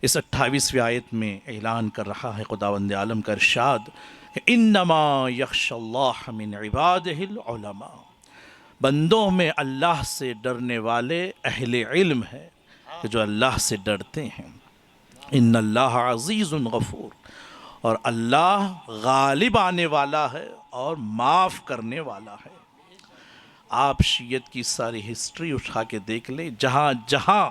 इस 28वीं आयत में ऐलान कर रहा है, खुदावंद आलम का इरशाद, इन्नमा यख़्शल्लाह मिन इबादिहिल उलमा। बंदों में अल्लाह से डरने वाले अहले इल्म है कि जो अल्लाह से डरते हैं। इन्नल्लाह अज़ीज़ुन गफ़ूर, और अल्लाह गालिब आने वाला है और माफ़ करने वाला है। आप शियत की सारी हिस्ट्री उठा के देख लें, जहाँ जहाँ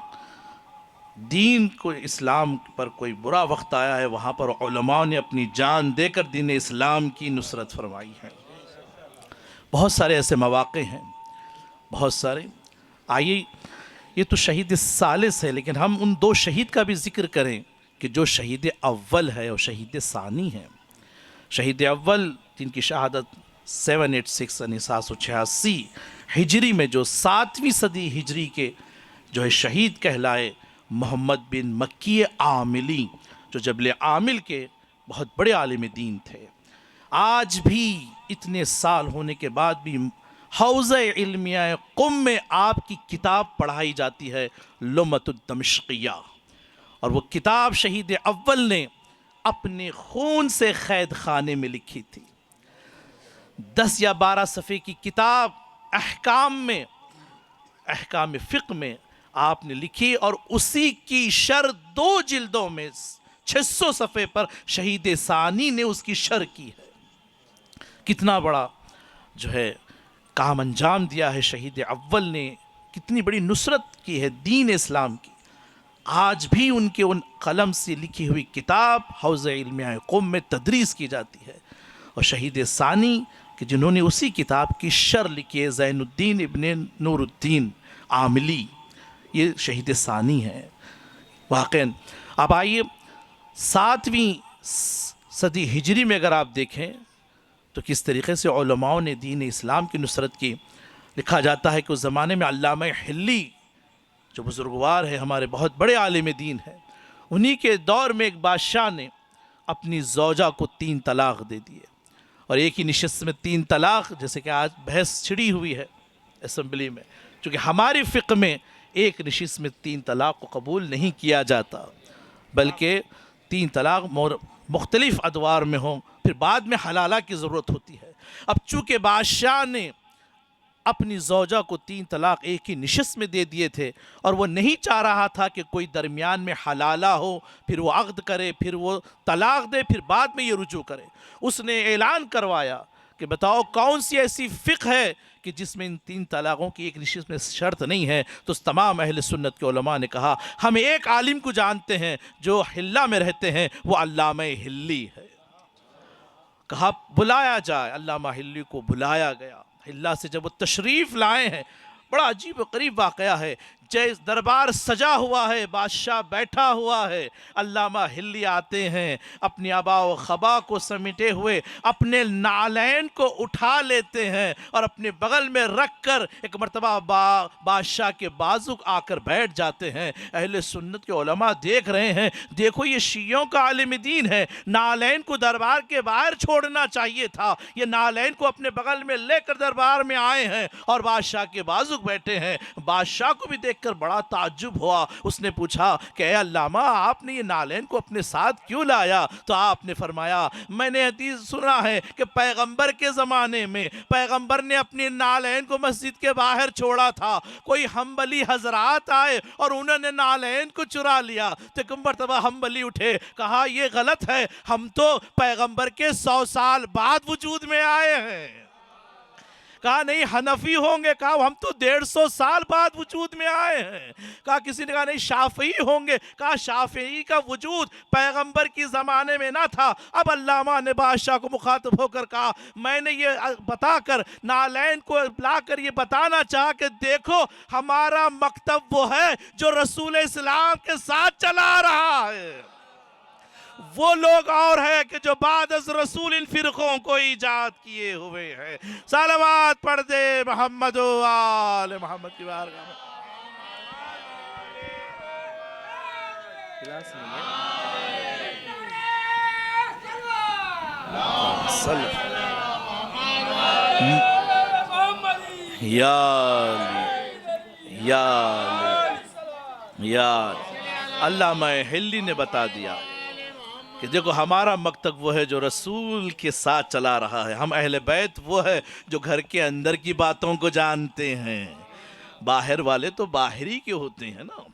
दीन को, इस्लाम पर कोई बुरा वक्त आया है, वहाँ पर उलमा ने अपनी जान देकर दीन इस्लाम की नुसरत फरमाई है। बहुत सारे ऐसे मौक़े हैं, बहुत सारे। आइए, ये तो शहीद सालिस है, लेकिन हम उन दो शहीद का भी ज़िक्र करें कि जो शहीद अव्वल है और शहीद सानी है। शहीद अव्वल जिनकी शहादत 786 यानी 786 हिजरी में, जो 7वीं सदी हिजरी के जो है शहीद कहलाए, मोहम्मद बिन मक्की आमिली, जो जबल आमिल के बहुत बड़े आलिम दीन थे। आज भी इतने साल होने के बाद भी हौज़ इल्मिया क़ुम में आपकी किताब पढ़ाई जाती है, लुमतुद दमिश्किया, और वो किताब शहीद अव्वल ने अपने खून से क़ैद खाने में लिखी थी। 10 या 12 सफ़े की किताब अहकाम फ़िक़्ह में आपने लिखी, और उसी की शर 2 जिल्दों में 600 सफ़े पर शहीद सानी ने उसकी शर की है। कितना बड़ा जो है काम अंजाम दिया है शहीद अव्वल ने, कितनी बड़ी नुसरत की है दीन इस्लाम की। आज भी उनके उन कलम से लिखी हुई किताब हौज़ इल्मिया क़ुम में तदरीस की जाती है। और शहीद सानी कि जिन्होंने उसी किताब की शर लिखी है, ज़ैनुद्दीन इब्न नूरुद्दीन आमिली, ये शहीद सानी है वाक़ईन। अब आइए, 7वीं सदी हिजरी में अगर आप देखें तो किस तरीक़े से उलमाओं ने दीन इस्लाम की नुसरत की। लिखा जाता है कि उस ज़माने में अल्लामा हिल्ली जो बुज़ुर्गवार है, हमारे बहुत बड़े आलिम दीन है, उन्हीं के दौर में एक बादशाह ने अपनी ज़ौजा को 3 तलाक़ दे दिए, और एक ही निशस्त में 3 तलाक़, जैसे कि आज बहस छिड़ी हुई है असम्बली में, चूँकि हमारी फ़िक़्ह में एक निशस्त में 3 तलाक़ को कबूल नहीं किया जाता, बल्कि 3 तलाक़ मुख्तलिफ़ अदवार में हों, फिर बाद में हलाला की ज़रूरत होती है। अब चूँकि बादशाह ने अपनी ज़ौजा को 3 तलाक़ एक ही निशस्त में दे दिए थे, और वो नहीं चाह रहा था कि कोई दरमियान में हलाला हो, फिर वो अक़्द करे, फिर वो तलाक़ दे, फिर बाद में ये रुजू करे। उसने ऐलान करवाया कि बताओ कौन सी ऐसी फ़िक़्ह है कि जिसमें इन 3 तलाक़ों की एक निशस्त में शर्त नहीं है। तो तमाम अहले सुन्नत के उलमा ने कहा, हम एक आलिम को जानते हैं जो हिल्ला में रहते हैं, वो अल्लामा हिल्ली है। कहा बुलाया जाए, अल्लामा हिल्ली को बुलाया गया। हिल्ला से जब वो तशरीफ़ लाए हैं, बड़ा अजीब व गरीब वाक़या है। जय दरबार सजा हुआ है, बादशाह बैठा हुआ है, अल्लामा हिल्ली आते हैं, अपनी आबा व खबा को समेटे हुए अपने नालैन को उठा लेते हैं और अपने बगल में रख कर एक मरतबा बादशाह के बाजू आकर बैठ जाते हैं। अहले सुन्नत के उलमा देख रहे हैं, देखो ये शियों का आलिम दीन है, नालैन को दरबार के बाहर छोड़ना चाहिए था, ये नालैन को अपने बगल में लेकर दरबार में आए हैं और बादशाह के बाजू बैठे हैं। बादशाह को भी कर बड़ा ताज्जुब हुआ। उसने पूछा कि अल्लामा, आपने ये नालैन को अपने साथ क्यों लाया? तो आपने फरमाया, मैंने हदीस सुना है कि पैगंबर के ज़माने में पैगंबर ने अपने नालैन को मस्जिद के बाहर छोड़ा था, कोई हम्बली हजरात आए और उन्होंने नालैन को चुरा लिया। तो एक मरतबा हम्बली उठे, कहा ये गलत है, हम तो पैगंबर के 100 साल बाद वजूद में आए हैं। कहा नहीं हनफी होंगे, कहा हम तो 150 साल बाद वजूद में आए हैं। कहा किसी ने कहा नहीं शाफ़ी होंगे, कहा शाफ़ी का वजूद पैगंबर की ज़माने में ना था। अब अल्लामा ने बादशाह को मुखातब होकर कहा, मैंने ये बताकर नालैन को लाकर ये बताना चाहा कि देखो हमारा मकतब वो है जो रसूल इस्लाम के साथ चला रहा है, वो लोग और है कि जो बाद अज़ रसूल इन फ़िरक़ों को ईजाद किए हुए हैं। सलावत पढ़ दे मोहम्मद आले मोहम्मद की बारगाह में। अल्लामा हिल्ली ने बता दिया कि देखो हमारा मकतब वो है जो रसूल के साथ चला रहा है, हम अहले बैत वो है जो घर के अंदर की बातों को जानते हैं, बाहर वाले तो बाहरी के होते हैं ना।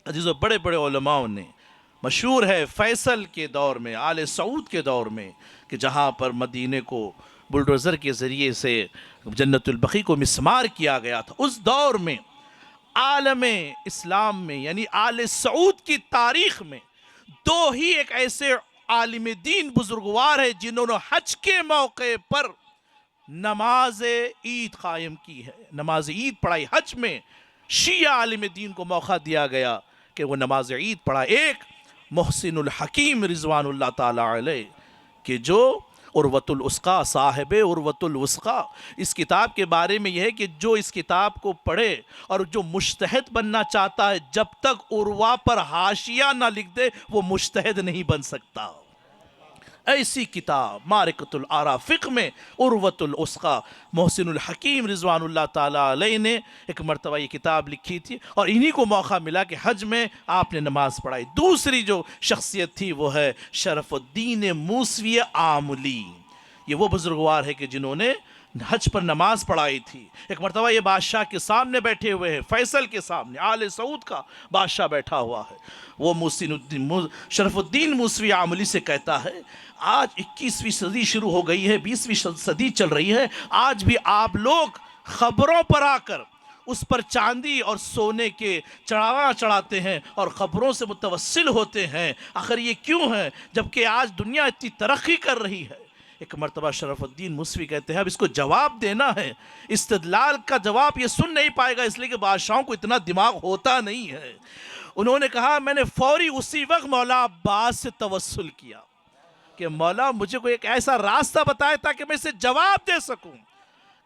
अजीज़ों, बड़े बड़े उलमाओं ने, मशहूर है फैसल के दौर में, आले सऊद के दौर में, कि जहाँ पर मदीने को बुलडोज़र के ज़रिए से जन्नतुल बक़ी को मिस्मार किया गया था, उस दौर में आलम इस्लाम में यानी आले सऊद की तारीख़ में 2 ही एक ऐसे आलिम दीन बुजुर्गवार है जिन्होंने हज के मौके पर नमाज ईद कायम की है, नमाज ईद पढ़ाई। हज में शिया आलिम दीन को मौका दिया गया कि वो नमाज ईद पढ़ा। एक मोहसिनुल हकीम रिजवानुल्लाह ताला अलैह कि जो उर्वतुल उस्का, साहिब उर्वतुल उस्का, इस किताब के बारे में यह है कि जो इस किताब को पढ़े और जो मुज्तहिद बनना चाहता है, जब तक उर्वा पर हाशिया ना लिख दे वो मुज्तहिद नहीं बन सकता। ऐसी किताब मारिकतुल आरा फ़िक़्ह में उर्वतुल उस्का मोहसिनुल हकीम रिजवानुल्लाह ताला अलैह ने एक मरतबा ये किताब लिखी थी और इन्हीं को मौका मिला कि हज में आपने नमाज पढ़ाई। दूसरी जो शख्सियत थी वो है शरफुद्दीन मूसवी आमली। ये वो बुजुर्गवार है कि जिन्होंने हज पर नमाज पढ़ाई थी। एक मरतबा ये बादशाह के सामने बैठे हुए हैं, फैसल के सामने, आले सऊद का बादशाह बैठा हुआ है। वो शरफुद्दीन मूसवी आमली से कहता है, आज 21वीं सदी शुरू हो गई है, 20वीं सदी चल रही है, आज भी आप लोग खबरों पर आकर उस पर चांदी और सोने के चढ़ावा चढ़ाते हैं और खबरों से मुतवस्सिल होते हैं। आखिर ये क्यों है जबकि आज दुनिया इतनी तरक्की कर रही है। एक मरतबा शरफुद्दीन मूसवी कहते हैं, अब इसको जवाब देना है। इस्तदलाल का जवाब ये सुन नहीं पाएगा, इसलिए कि बादशाहों को इतना दिमाग होता नहीं है। उन्होंने कहा, मैंने फौरी उसी वक्त मौला अब्बास से तवस्सुल किया कि मौला मुझे कोई एक ऐसा रास्ता बताए ताकि मैं इसे जवाब दे सकूं।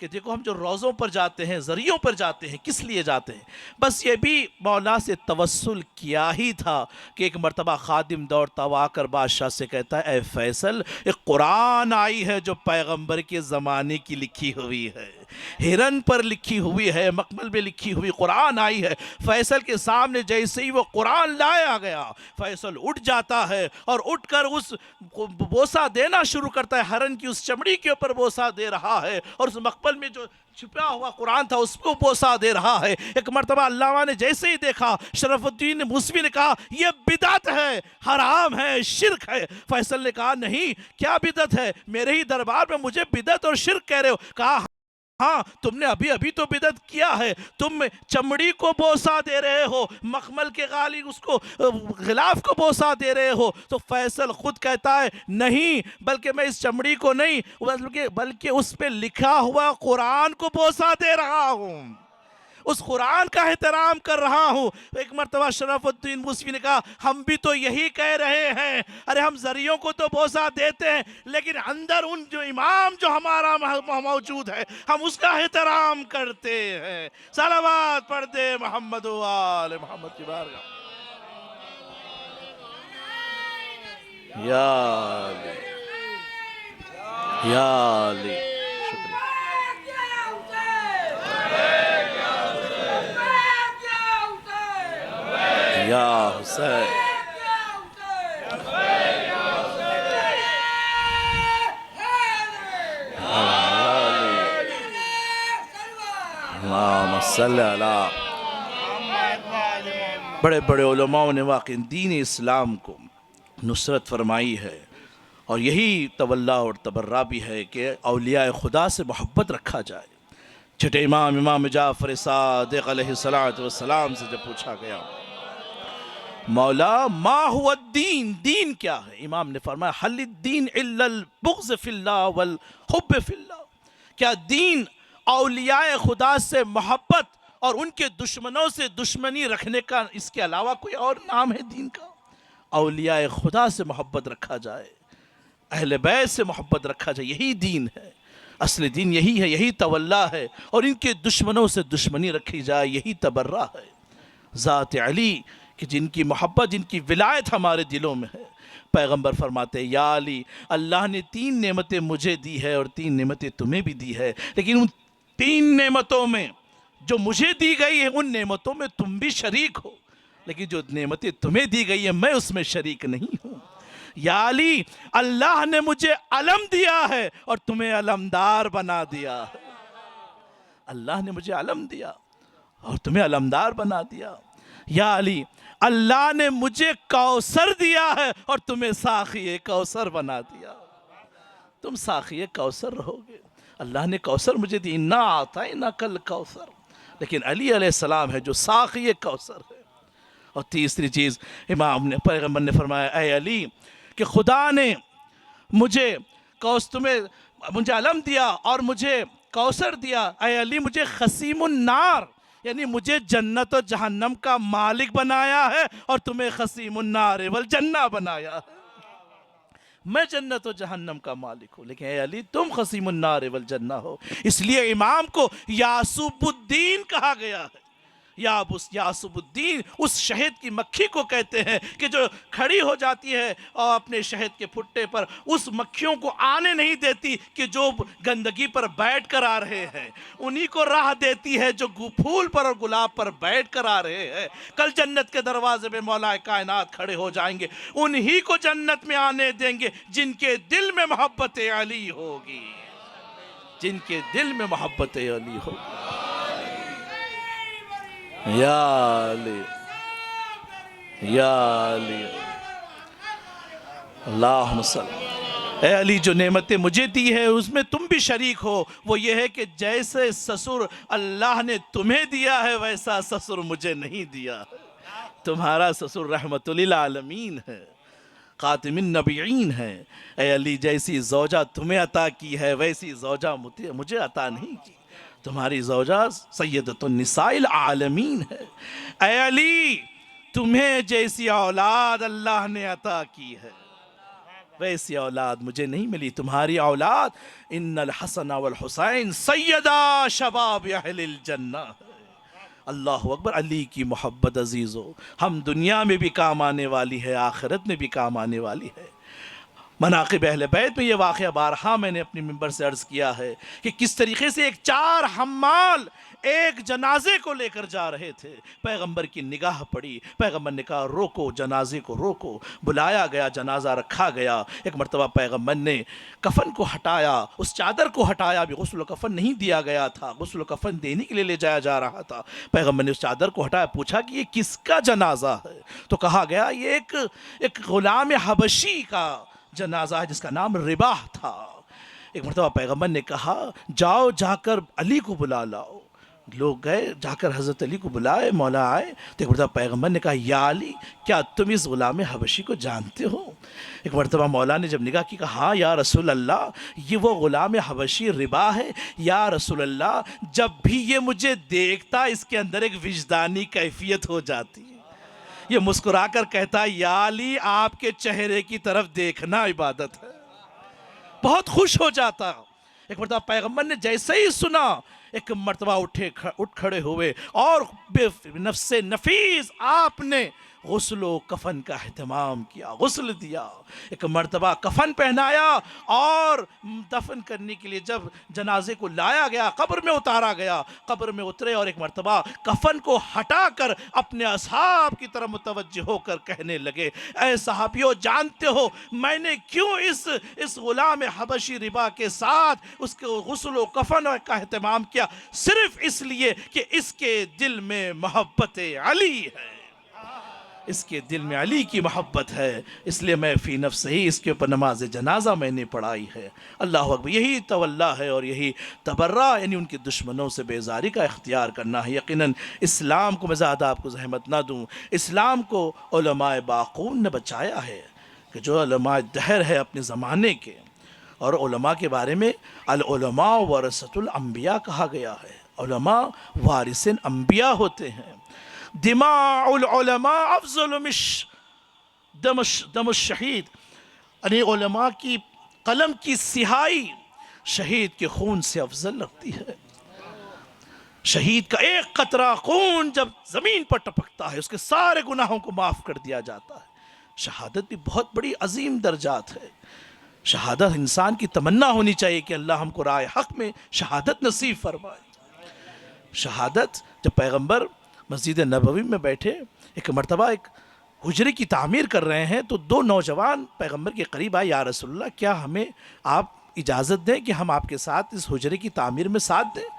कि देखो हम जो रोज़ों पर जाते हैं, ज़रियों पर जाते हैं, किस लिए जाते हैं? बस ये भी मौला से तवस्सुल किया ही था कि एक मरतबा खादिम दौड़ता हुआ आकर बादशाह से कहता है, ए फैसल, एक कुरान आई है जो पैगंबर के ज़माने की लिखी हुई है, हिरन पर लिखी हुई है, मकमल में लिखी हुई कुरान आई है। फैसल के सामने जैसे ही वो कुरान लाया गया, फैसल उठ जाता है और उठकर उस बोसा देना शुरू करता है। हरन की उस चमड़ी के ऊपर बोसा दे रहा है और उस मकबल में जो छिपा हुआ कुरान था उसको बोसा दे रहा है। एक मरतबा अल्लामा ने जैसे ही देखा, शरफुद्दीन मूसवी ने कहा, यह बिदअत है, हराम है, शिरक है। फैसल ने कहा, नहीं, क्या बिदअत है? मेरे ही दरबार में मुझे बिदअत और शिरक कह रहे हो? कहा, हाँ, तुमने अभी अभी तो बिदअत किया है, तुम चमड़ी को बोसा दे रहे हो, मखमल के गाली उसको गिलाफ को बोसा दे रहे हो। तो फैसल खुद कहता है, नहीं, बल्कि मैं इस चमड़ी को नहीं बल्कि उस पे लिखा हुआ कुरान को बोसा दे रहा हूँ, उस कुरान का एहतराम कर रहा हूँ। एक मरतबा शरफुद्दीन मूसवी ने कहा, हम भी तो यही कह रहे हैं, अरे हम जरियों को तो बोसा देते हैं, लेकिन अंदर उन जो इमाम जो हमारा मौजूद है, हम उसका एहतराम करते हैं। सलावत पढ़ दे मोहम्मद वाले मोहम्मद की बारगाह। या अली, या अली, शुक्रिया। या हुसैन, बड़े बड़े उलमाओं ने वाकई दीन इस्लाम को नुसरत फरमाई है और यही तवल्ला और तबर्रा भी है कि औलिया खुदा से मोहब्बत रखा जाए। छठे इमाम जाफ़र सादिक़ अलैहिस्सलातु वस्सलाम से जब पूछा गया, मौला मा हुवा दीन, दीन क्या है? इमाम ने फरमाया, हल्दीन इल्लल बुग़्ज़ फिल्लाह वल हुब्ब फिल्लाह। क्या दीन औलियाए खुदा से मोहब्बत और उनके दुश्मनों से दुश्मनी रखने का, इसके अलावा कोई और नाम है दीन का? औलियाए खुदा से मोहब्बत रखा जाए, अहले बैत से मोहब्बत रखा जाए, यही दीन है। असली दीन यही है, यही तवल्ला है, और इनके दुश्मनों से दुश्मनी रखी जाए, यही तबर्रा है। ज़ात अली कि जिनकी मोहब्बत, जिनकी विलायत हमारे दिलों में है। पैगंबर फरमाते, या अली, अल्लाह ने 3 नेमतें मुझे दी है और 3 नेमतें तुम्हें भी दी है, लेकिन उन 3 नेमतों में जो मुझे दी गई है उन नेमतों में तुम भी शरीक हो, लेकिन जो नेमतें तुम्हें दी गई है मैं उसमें शरीक नहीं हूँ। या अली, अल्लाह ने मुझे अलम दिया है और तुम्हें अलमदार बना दिया है। अल्लाह ने मुझे अलम दिया और तुम्हें अलमदार बना दिया। या अली, अल्लाह ने मुझे कौसर दिया है और तुम्हें साखिए कौसर बना दिया, तुम साखिए कौसर रहोगे। अल्लाह ने कौसर मुझे दी, इन्ना आता है ना कल कौसर, लेकिन अली अलैहिस्सलाम है जो साखिए कौसर है। और तीसरी चीज़ इमाम ने, पैगंबर ने फरमाया, ऐ अली, कि खुदा ने मुझे तुम्हें मुझे अलम दिया और मुझे कौसर दिया। ऐ अली मुझे खसीमुन नार यानी मुझे जन्नत और जहन्नम का मालिक बनाया है और तुम्हें खसीमुन नार वल जन्ना बनाया। मैं जन्नत और जहन्नम का मालिक हूँ, लेकिन ऐ अली तुम खसीमुन नार वल जन्ना हो। इसलिए इमाम को यासुबुद्दीन कहा गया है। यासुबुद्दीन उस शहद की मक्खी को कहते हैं कि जो खड़ी हो जाती है और अपने शहद के फुट्टे पर उस मक्खियों को आने नहीं देती कि जो गंदगी पर बैठ कर आ रहे हैं, उन्हीं को राह देती है जो फूल पर और गुलाब पर बैठ कर आ रहे हैं। कल जन्नत के दरवाजे पे मौलाए कायनात खड़े हो जाएंगे, उन्हीं को जन्नत में आने देंगे जिनके दिल में मोहब्बत अली होगी, जिनके दिल में मोहब्बत अली होगी। या अली या अली अल्लाहुम्मा सल्ली। ऐ अली जो नेमतें मुझे दी है उसमें तुम भी शरीक हो। वो ये है कि जैसे ससुर अल्लाह ने तुम्हें दिया है वैसा ससुर मुझे नहीं दिया। तुम्हारा ससुर रहमतुल लिल आलमीन है, खातिमुन नबीयीन है। ऐ अली जैसी ज़ौजा तुम्हें अता की है वैसी ज़ौजा मुझे अता नहीं की। तुम्हारी ज़ौजा सैयदतुन निसाइल आलमीन है। ऐ अली तुम्हें जैसी औलाद अल्लाह ने अता की है वैसी औलाद मुझे नहीं मिली। तुम्हारी औलाद इन्नल हसन वल हुसैन सैयदा शबाब अहलिल जन्ना है। अल्लाहु अकबर। अली की मोहब्बत अजीज़ो हम दुनिया में भी काम आने वाली है, आखिरत में भी काम आने वाली है। मनाक़िब अहले बैत में ये वाक़या बारहा मैंने अपनी मिंबर से अर्ज़ किया है कि किस तरीक़े से एक 4 हम्माल एक जनाजे को लेकर जा रहे थे। पैगंबर की निगाह पड़ी, पैगंबर ने कहा रोको, जनाजे को रोको। बुलाया गया, जनाजा रखा गया। एक मरतबा पैगंबर ने कफन को हटाया, उस चादर को हटाया। अभी गुस्ल कफन नहीं दिया गया था, गुस्ल कफन देने के लिए ले जाया जा रहा था। पैगंबर ने उस चादर को हटाया, पूछा कि ये किसका जनाजा है? तो कहा गया ये एक ग़ुलाम हबशी का जनाजा है जिसका नाम रिबाह था। एक मरतबा पैगंबर ने कहा जाओ जाकर अली को बुला लाओ। लोग गए, जाकर हज़रत अली को बुलाए, मौला आए। तो एक मरतबा पैगंबर ने कहा या अली क्या तुम इस ग़ुलाम हबशी को जानते हो? एक मरतबा मौला ने जब निगाह की कहा हाँ या रसूल अल्लाह ये वो ग़ुलाम हबशी रिबा है। या रसूल अल्लाह जब भी ये मुझे देखता इसके अंदर एक विजदानी कैफियत हो जाती। ये मुस्कुरा कर कहता या अली आपके चेहरे की तरफ देखना इबादत है। बहुत खुश हो जाता। एक मरतबा पैगंबर ने जैसे ही सुना एक मरतबा उठ खड़े हुए और नफ्से नफीस आपने गुस्लो कफन का अहतमाम किया, गुस्ल दिया। एक मरतबा कफन पहनाया और दफन करने के लिए जब जनाजे को लाया गया, कब्र में उतारा गया, कब्र में उतरे और एक मरतबा कफन को हटाकर अपने असहाब की तरफ मुतवज्जह होकर कहने लगे ऐ सहाबियों जानते हो मैंने क्यों इस ग़ुलाम हबशी रिबा के साथ उसके गुस्ल कफन का अहतमाम किया? सिर्फ इसलिए कि इसके दिल में मोहब्बत अली है, इसके दिल में अली की मोहब्बत है, इसलिए मैं फ़ी नफ्स ही इसके ऊपर नमाज जनाजा मैंने पढ़ाई है। अल्लाह अकबर। यही तवल्ला है और यही तबर्रा यानी उनके दुश्मनों से बेजारी का इख्तियार करना है। यकीनन इस्लाम को मैं ज़्यादा आपको ज़हमत ना दूँ, इस्लाम को उलमाए बाक़ून ने बचाया है कि जो उलमाए दहर है अपने ज़माने के, और उलमा के बारे में अल उलमा वरसतुल अंबिया कहा गया है। उलमा वारिसिन अंबिया होते हैं। दिमाउल उलमा अफज़ल मिश दमुश शहीद यानी उलमा की कलम की सिहाई शहीद के खून से अफजल लगती है। शहीद का एक कतरा खून जब ज़मीन पर टपकता है उसके सारे गुनाहों को माफ़ कर दिया जाता है। शहादत भी बहुत बड़ी अजीम दर्जात है। शहादत इंसान की तमन्ना होनी चाहिए कि अल्लाह हमको राय हक़ में शहादत नसीब फरमाए। शहादत जब पैगंबर मस्जिद नबवी में बैठे, एक मरतबा एक हुजरे की तामीर कर रहे हैं तो 2 नौजवान पैगंबर के करीब आए, या रसूलल्लाह क्या हमें आप इजाज़त दें कि हम आपके साथ इस हुजरे की तामीर में साथ दें?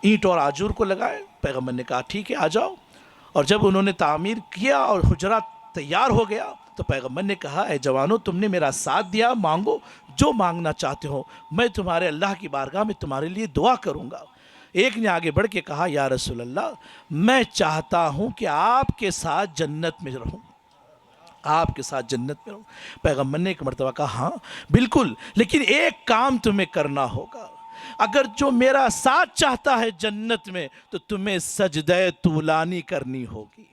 ईंट और आजूर को लगाए। पैगंबर ने कहा ठीक है आ जाओ। और जब उन्होंने तामीर किया और हुजरा तैयार हो गया तो पैगंबर ने कहा ऐ जवानों तुमने मेरा साथ दिया, मांगो जो मांगना चाहते हो, मैं तुम्हारे अल्लाह की बारगाह में तुम्हारे लिए दुआ करूँगा। एक ने आगे बढ़ के कहा या रसूल अल्लाह मैं चाहता हूँ कि आपके साथ जन्नत में रहूँ, आपके साथ जन्नत में रहूँ। पैगम्बर ने एक मरतबा कहा हाँ बिल्कुल, लेकिन एक काम तुम्हें करना होगा, अगर जो मेरा साथ चाहता है जन्नत में तो तुम्हें सजदे तूलानी करनी होगी,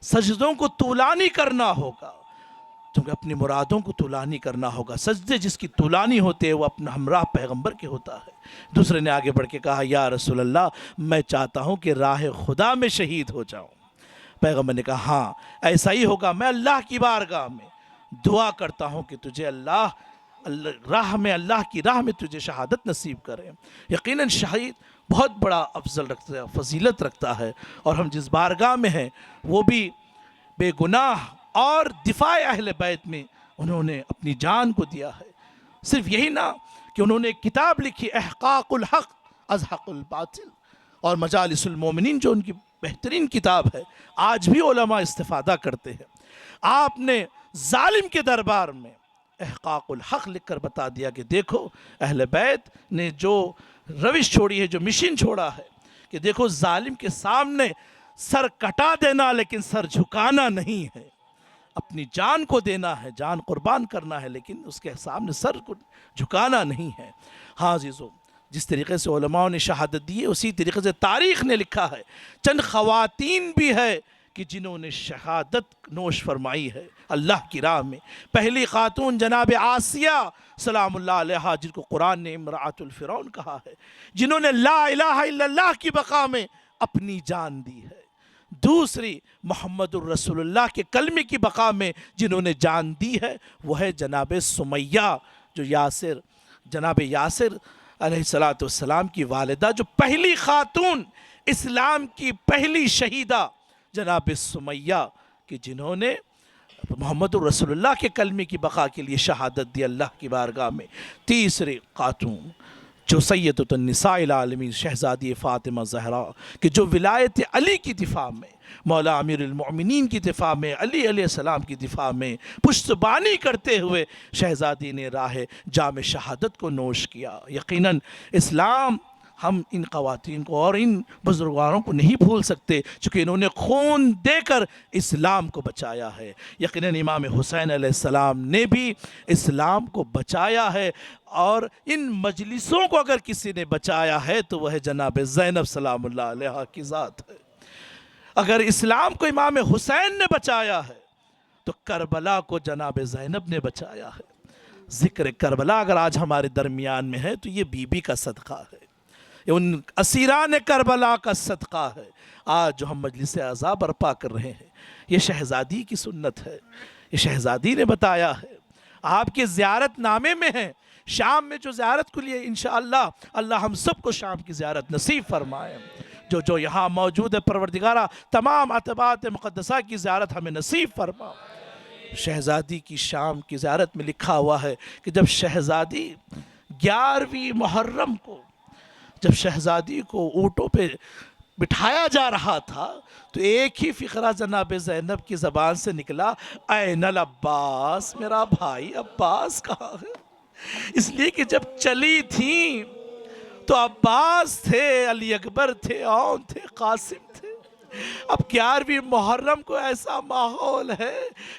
सजदों को तूलानी करना होगा, तुम्हें अपनी मुरादों को तूलानी करना होगा। सजदे जिसकी तूलानी होते हैं वो अपना हमरा पैगंबर के होता है। दूसरे ने आगे बढ़ के कहा या रसूल अल्लाह, मैं चाहता हूँ कि राह खुदा में शहीद हो जाऊँ। पैगंबर ने कहा हाँ ऐसा ही होगा, मैं अल्लाह की बारगाह में दुआ करता हूँ कि तुझे अल्लाह अल्लाह की राह में तुझे शहादत नसीब करे। यकीनन शहीद बहुत बड़ा अफजल रखता है, फजीलत रखता है, और हम जिस बारगाह में हैं वो भी बेगुनाह और दिफा अहले बैत में उन्होंने अपनी जान को दिया है। सिर्फ यही ना कि उन्होंने एक किताब लिखी अहकाकुल हक अज़हकुल बातिल, और मजालिसुल मोमिनीन जो उनकी बेहतरीन किताब है, आज भी उलमा इस्तिफादा करते हैं। आपने जालिम के दरबार में अहकाकुल हक लिख कर बता दिया कि देखो अहले बैत ने जो रविश छोड़ी है, जो मिशन छोड़ा है, कि देखो जालिम के सामने सर कटा देना लेकिन सर झुकाना नहीं है, अपनी जान को देना है, जान कुर्बान करना है, लेकिन उसके सामने सर को झुकाना नहीं है। हाँ अज़ीज़ों, जिस तरीके से उलमाओं ने शहादत दी है उसी तरीके से तारीख़ ने लिखा है। चंद ख़वातीन भी है कि जिन्होंने शहादत नोश फरमाई है अल्लाह की राह में। पहली खातून जनाब आसिया सलामुल्लाह अलैहा, जिनको कुरान ने इम्राअतुल फ़िरौन कहा है, जिन्होंने ला इलाहा इल्लल्लाह की बका में अपनी जान दी है। दूसरी मोहम्मदुर रसूलुल्लाह के कलमे की बका में जिन्होंने जान दी है वह है जनाब सुमैया, जो जनाब यासिर अलैहिस्सलातु वस्सलाम की वालिदा, जो पहली खातून इस्लाम की पहली शहीदा जनाब सुमैया कि जिन्होंने मोहम्मद रसूलुल्लाह के कलमे की बका के लिए शहादत दी अल्लाह की बारगाह में। तीसरी खातून जो सैयदतुन निसाइल आलमीन शहज़ादी फ़ातिमा ज़हरा कि जो विलायत अली की दिफा में, मौला अमीरुल मोमिनीन की दिफा में, अली अलैहिस्सलाम की दिफा में पुश्तबानी करते हुए शहज़ादी ने राह जाम शहादत को नोश किया। यकीनन इस्लाम हम इन ख़वातीन को और इन बुज़ुर्गारों को नहीं भूल सकते, चूँकि इन्होंने खून देकर इस्लाम को बचाया है। यकीनन इमाम हुसैन अलैहिस्सलाम ने भी इस्लाम को बचाया है, और इन मजलिसों को अगर किसी ने बचाया है तो वह जनाब ज़ैनब सलामुल्लाह अलैहा की ज़ात है। अगर इस्लाम को इमाम हुसैन ने बचाया है तो करबला को जनाब ज़ैनब ने बचाया है। ज़िक्र करबला अगर आज हमारे दरमियान में है तो ये बीबी का सदका है, उन असीरान करबला का सदका है। आज जो हम मजलिस अज़ा बर्पा कर रहे हैं ये शहज़ादी की सुन्नत है, ये शहज़ादी ने बताया है। आपके ज़ियारत नामे में है, शाम में जो ज़ियारत के लिए इंशाअल्लाह अल्लाह हम सबको शाम की ज़ियारत नसीब फरमाए। जो यहाँ मौजूद है परवरदिगारा तमाम अतबात मुक़द्दसा की ज़ियारत हमें नसीब फरमा। शहज़ादी की शाम की ज़ियारत में लिखा हुआ है कि जब शहज़ादी 11वीं मुहर्रम को जब शहज़ादी को ऊँटों पे बिठाया जा रहा था तो एक ही फ़िक्रा जनाब ज़ैनब की ज़बान से निकला, ऐनल अब्बास, मेरा भाई अब्बास कहाँ है। इसलिए कि जब चली थी तो अब्बास थे, अली अकबर थे, औन थे, कासिम थे। अब 11वीं मुहर्रम को ऐसा माहौल है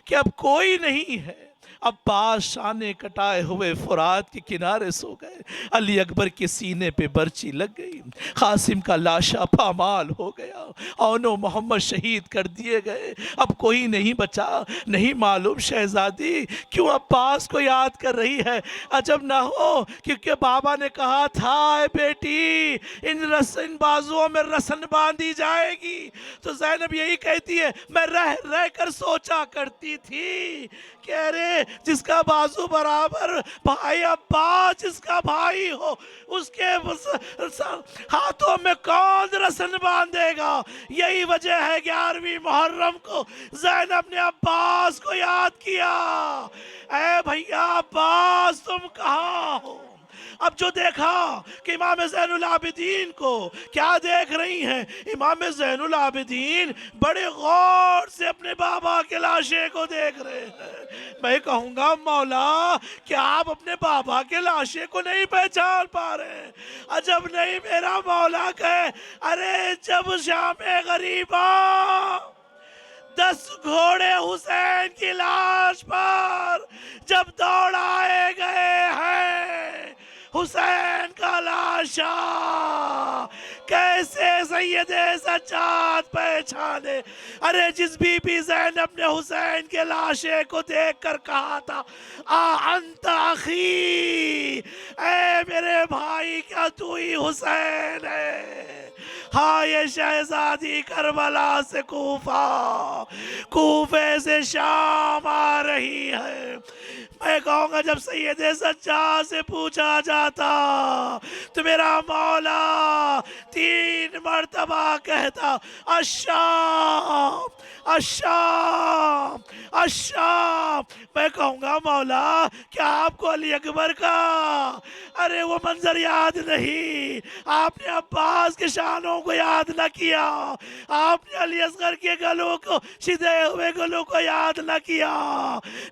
कि अब कोई नहीं है। अब्बास शाने कटाए हुए फुरात के किनारे सो गए, अली अकबर के सीने पे बर्ची लग गई, कासिम का लाशा पामाल हो गया, औनो मोहम्मद शहीद कर दिए गए। अब कोई नहीं बचा। नहीं मालूम शहज़ादी क्यों अब्बास को याद कर रही है। अजब ना हो क्योंकि बाबा ने कहा था बेटी इन बाजुओं में रसन बांधी जाएगी। तो ज़ैनब यही कहती है, मैं रह रह कर सोचा करती थी कि अरे जिसका बाजू बराबर भाई अब्बास जिसका भाई हो उसके हाथों में कौन रसन बांधेगा। यही वजह है 11वीं मुहर्रम को ज़ैनब ने अब्बास को याद किया। ऐ भैया अब्बास तुम कहाँ हो। अब जो देखा कि इमाम ज़ैनुल आबिदीन को क्या देख रही हैं, इमाम ज़ैनुल आबिदीन बड़े गौर से अपने बाबा के लाशे को देख रहे हैं। मैं कहूँगा मौला क्या आप अपने बाबा के लाशे को नहीं पहचान पा रहे। अजब नहीं मेरा मौला कहे, अरे जब शाम गरीबा 10 घोड़े हुसैन की लाश पर जब दौड़ाए गए हैं, हुसैन का लाशा कैसे सैयदे सज्जाद पहचाने। अरे जिस बीबी ज़ैनब ने हुसैन के लाशे को देखकर कहा था आ अंत अखी, ऐ मेरे भाई क्या तू ही हुसैन है। हाँ ये शहजादी करबला से कूफा, कूफे से शाम आ रही है। मैं कहूँगा जब सैयदे सज्जाद से पूछा जाता तो मेरा मौला 3 मर्तबा कहता अश्शाम अश्शाम अश्शाम। मैं कहूँगा मौला क्या आपको अली अकबर का अरे वो मंजर याद नहीं, आपने अब्बास के शानों को याद न किया, आपने अली असगर के गलों को, सीधे हुए गलों को याद न किया।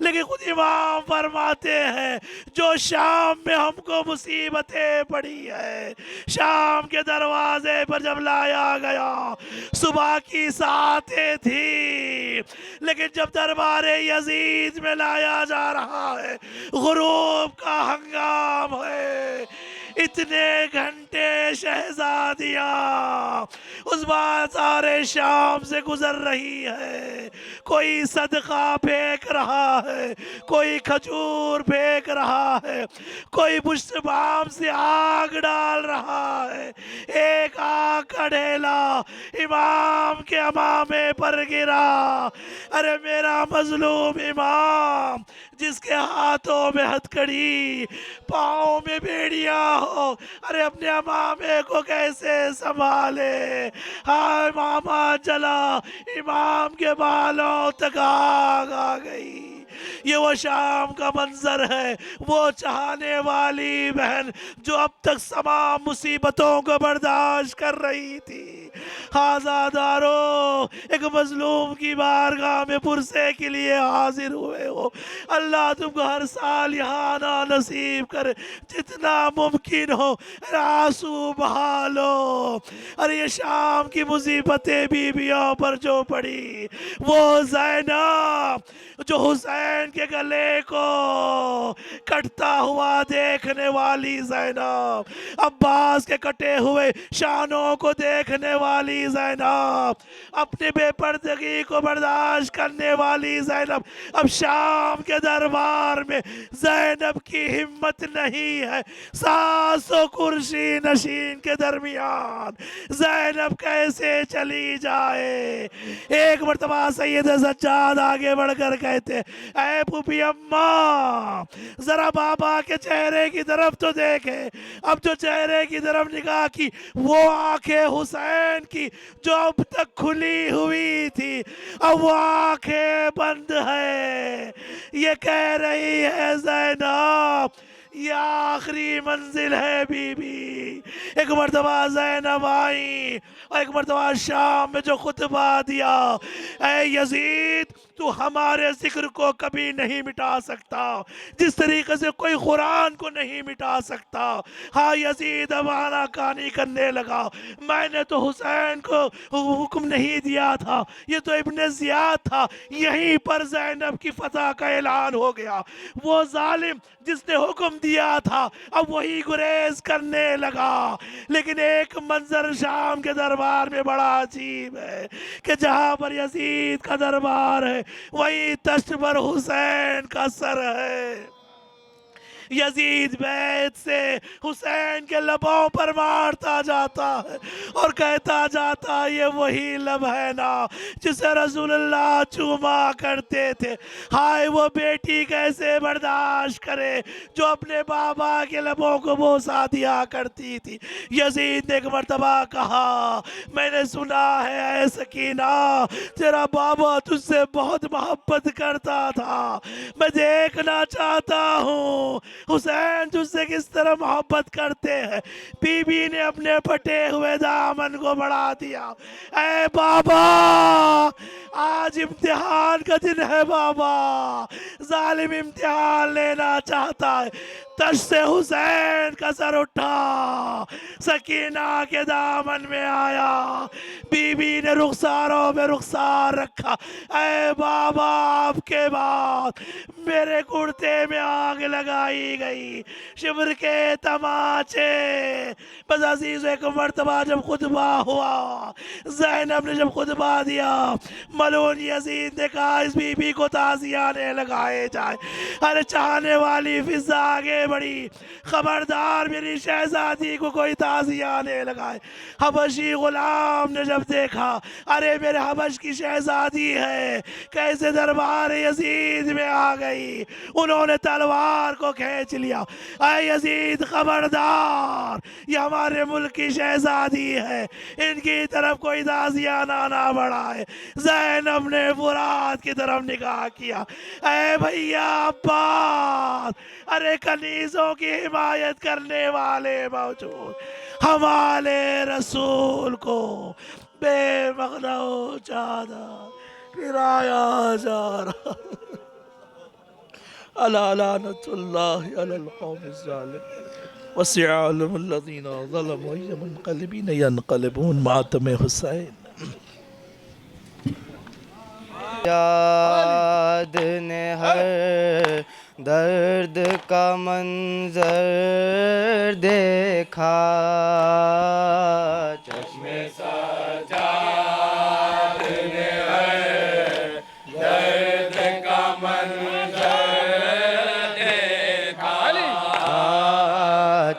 लेकिन खुद इमाम फरमाते हैं जो शाम में हमको मुसीबतें पड़ी है, शाम के दरवाजे पर जब लाया गया सुबह की सातें थी, लेकिन जब दरबारे यजीद में लाया जा रहा है गुरूब का हंगाम है, इतने घंटे शहजादिया उस बाजार शाम से गुजर रही है। कोई सदका फेंक रहा है, कोई खजूर फेंक रहा है, कोई पुष्पबाम से आग डाल रहा है। एक आग का ढेला इमाम के अमामे पर गिरा। अरे मेरा मजलूम इमाम जिसके हाथों में हथकड़ी, पाँव में बेड़ियां हो, अरे अपने अमामे को कैसे संभाले। हाय मामा जला, इमाम के बालों तक आग आ गई। ये वो शाम का मंजर है, वो चाहने वाली बहन जो अब तक तमाम मुसीबतों को बर्दाश्त कर रही थी। आजादारो एक मजलूम की बारगाह में पुरसे के लिए हाजिर हुए हो। अल्लाह तुमको हर साल यहाँ आना नसीब करे, जितना मुमकिन हो आंसू बहा लो। अरे ये शाम की मुसीबतें बीबियों पर जो पड़ी, वो ज़ैनब जो हुसैन के गले को कटता हुआ देखने वाली ज़ैनब, अब्बास के कटे हुए शानों को देखने वाली ज़ैनब, अपने बेपर्दगी को बर्दाश्त करने वाली ज़ैनब, अब शाम के दरबार में ज़ैनब की हिम्मत नहीं है। 700 कुर्सी नशीन के दरमियान ज़ैनब कैसे चली जाए। एक मरतबा सैयद सज्जाद आगे बढ़कर कहते ऐ पुपी अम्मा जरा बाबा के चेहरे की तरफ तो देखे। अब जो चेहरे की तरफ निगाह की वो आंखें हुसैन की जो अब तक खुली हुई थी, अब वो आंखें बंद है। ये कह रही है ज़ैनब ये आखिरी मंजिल है बीबी। एक मरतबा ज़ैनब आई और एक मरतबा शाम में जो खुतबा दिया, ऐ यजीद तू हमारे जिक्र को कभी नहीं मिटा सकता, जिस तरीके से कोई कुरान को नहीं मिटा सकता। हाँ यजीद अब आनाकानी करने लगा, मैंने तो हुसैन को हुक्म नहीं दिया था, ये तो इब्ने ज़ियाद था। यहीं पर ज़ैनब की फतह का ऐलान हो गया। वो जालिम जिसने हुक्म दिया था अब वही गुरेज करने लगा। लेकिन एक मंजर शाम के दरबार में बड़ा अजीब है कि जहाँ पर यजीद का दरबार है वही तख्त पर हुसैन का सर है। यजीद बैत से हुसैन के लबों पर मारता जाता है और कहता जाता है ये वही लब है ना जिसे रसूलुल्लाह चूमा करते थे। हाय वो बेटी कैसे बर्दाश्त करे जो अपने बाबा के लबों को बोसा दिया करती थी। यजीद ने एक मर्तबा कहा मैंने सुना है ऐ सकीना तेरा बाबा तुझसे बहुत मोहब्बत करता था, मैं देखना चाहता हूँ हुसैन तुझसे किस तरह मोहब्बत करते हैं। बीबी ने अपने फटे हुए दामन को बढ़ा दिया। ऐ बाबा आज इम्तिहान का दिन है बाबा, जालिम इम्तिहान लेना चाहता है। तश से हुसैन का सर उठा, सकीना के दामन में आया, बीबी ने रुखसारों में रुखसार रखा। ऐ बाबा आपके बाद मेरे कुर्ते में आग लगाई गई, शिब्र के तमाचे। बस अजीज एक मर्तबा जब खुतबा हुआ, ज़ैनब ने जब खुतबा दिया, मलून यजीद ने कहा इस बीबी को ताज़ियाने लगाए जाए। अरे चाहने वाली फिजा आगे बढ़ी, खबरदार मेरी शहजादी को कोई ताज़ियाने लगाए। हबशी गुलाम ने जब देखा, अरे मेरे हबश की शहजादी है, कैसे दरबार यजीद में आ गई, उन्होंने तलवार को खींच लिया। अरे यजीद खबरदार, ये हमारे मुल्क की शहजादी है, इनकी तरफ कोई ताज़ियाना ना बढ़ाए। ज़ैनब ने फुरात की तरफ निगाह किया। ऐ भैया अब्बास, अरे कनीज़ों की हिमायत करने वाले मौजूद, हमारे रसूल को बेमगना चादर गिराया जा रहा। अला लानतुल्लाहि अलल कौमिज़ ज़ालिम वसिअलहुल्लज़ीना ज़लमू मुनक़लिबीन यनक़लिबून मातम हुसैन। याद ने हर दर्द का मंजर देखा, चश्मे सजाद ने हर दर्द का मंजर देखा,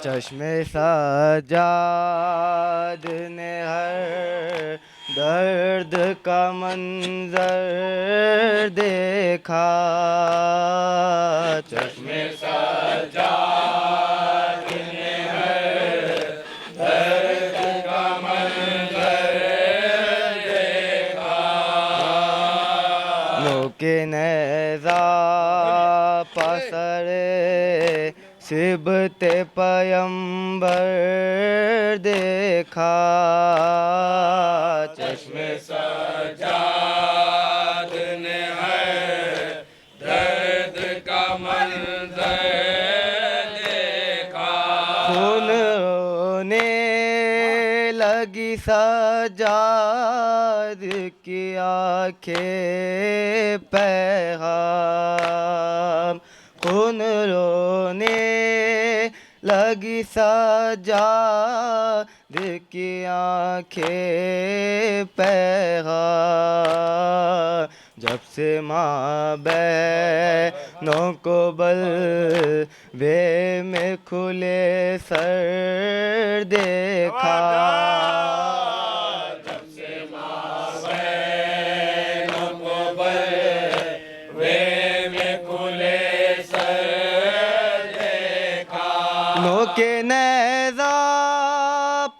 चश्मे सजाद ने हर दर्द का मंजर देखा, चश्मे सजाद ने हर दर्द का मंजर देखा, मुके नेज़ा पसरे सिबते पयंबर देखा, चश्मे सजाद ने हर दर्द का मंजर देखा, खून रोने लगी सजाद की आंखें पैगाम, खून रोने लगी सजाद की आंखें पैगाम, जब से माँ बहनों को बल वे में खुले सर देखा, जब से माँ बहनों को बल वे में खुले सर देखा, नोके नेज़ा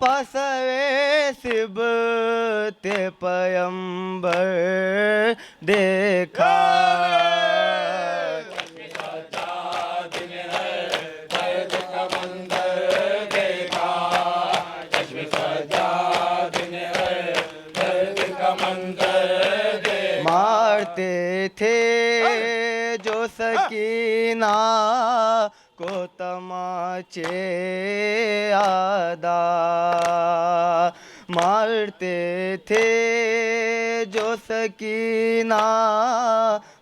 पसरे सिबते पयंबर देखा, मारते थे जो सकीना को तमाचे आदा, मारते थे जो सकीना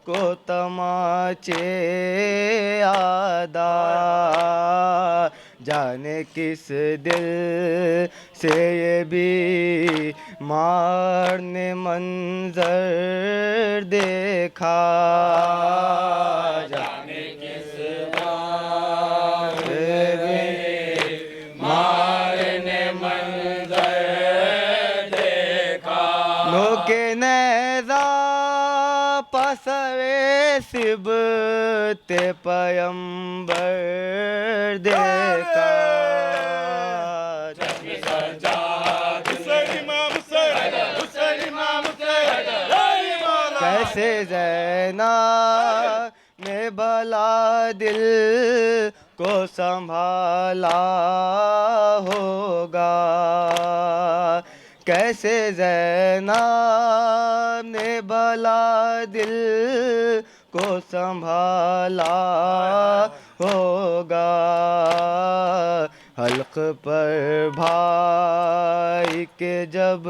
को तमाचे आदा, जाने किस दिल से ये भी मार ने मंजर देखा, जाने किस मार ने मंजर देखा, नोके नेज़ा पसरे सिबते पयंबर देखा, कैसे ज़ैनब ने भला दिल को संभाला होगा, कैसे ज़ैनब ने भला दिल को संभाला होगा, हल्क पर भाई के जब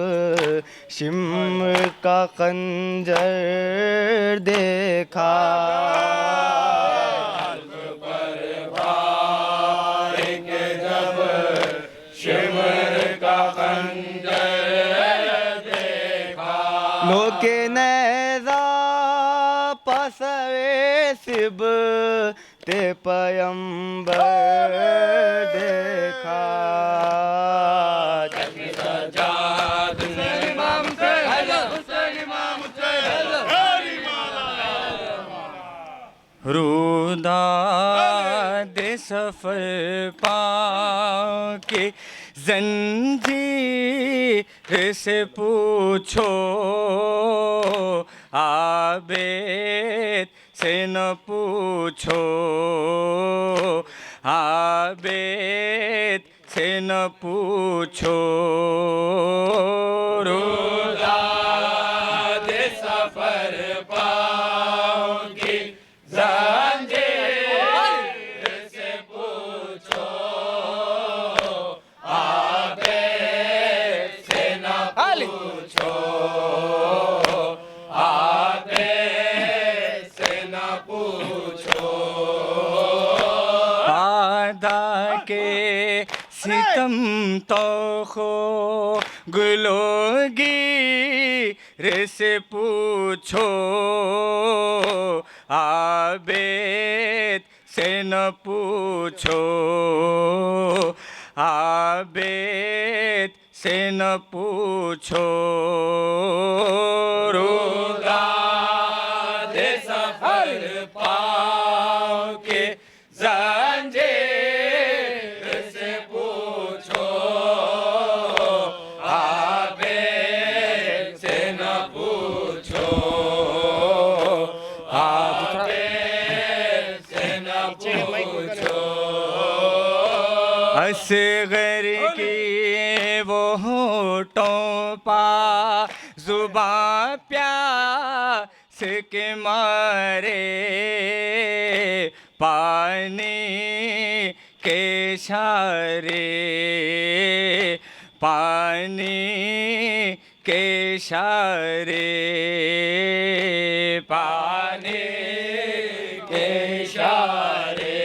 शिम्र का खंजर देखा, लोके नेजा पसवे सिब ते पयंबर देखा। रुदा दे सफर पाके जंजीर से पूछो, आबेद से न पूछो, आबेद से न पूछो। रुदा दे सफर पाओगे जंजीर से पूछो, आबेद से न पूछो, आबेद से न पूछो। आदा के सितम तो खो गुलोगी रे से पूछो, आबेद से न पूछो, आबेद से न पूछो। रुदा दे सफर पाओगे जंजीर से पूछो, आबेद से न पूछो, आबेद से न पूछो। असगर की वो होठों पा जुबां प्यास के मारे, पानी के इशारे, पानी के इशारे, पानी के इशारे,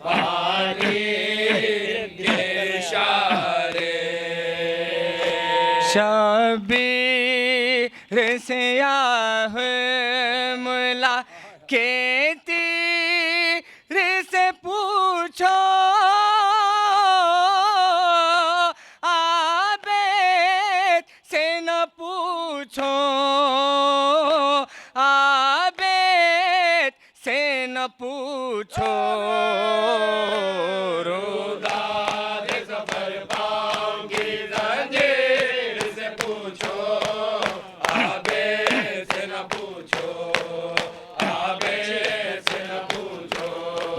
पानी के इशारे। शबीर से आह मुला के तीर से पूछो, आबेद से न पूछो, आबेद से न पूछो। रुदा दे सफर पाओगे जंजीर से पूछो, आबेद से न पूछो, आबेद से न पूछो।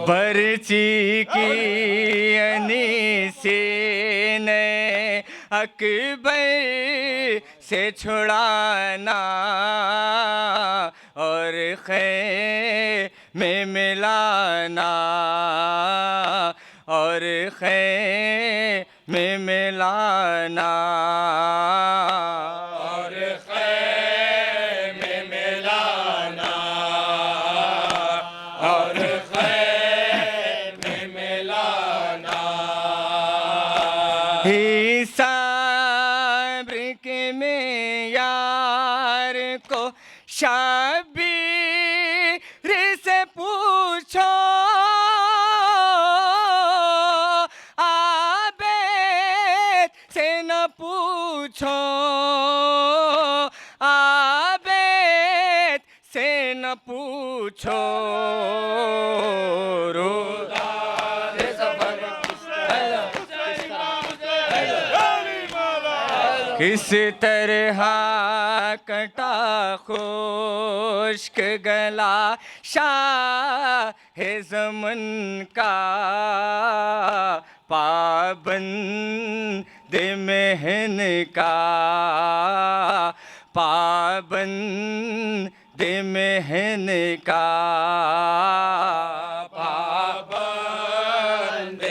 बरची की अनीसी ने अकबर से छुड़ाना, और खैमे मिलाना, और खैमे मिलाना, और खैमे मिलाना, और खैमे मिलाना। ही सब्र के मेयार को शबीर से पूछो, आबेद से न पूछो, आबेद से न पूछो। रुदा दे सफर किस तरह कटा खुश्क गला शाह ज़मन का, पाबंद महन का, पाबंद महन का, पाबंद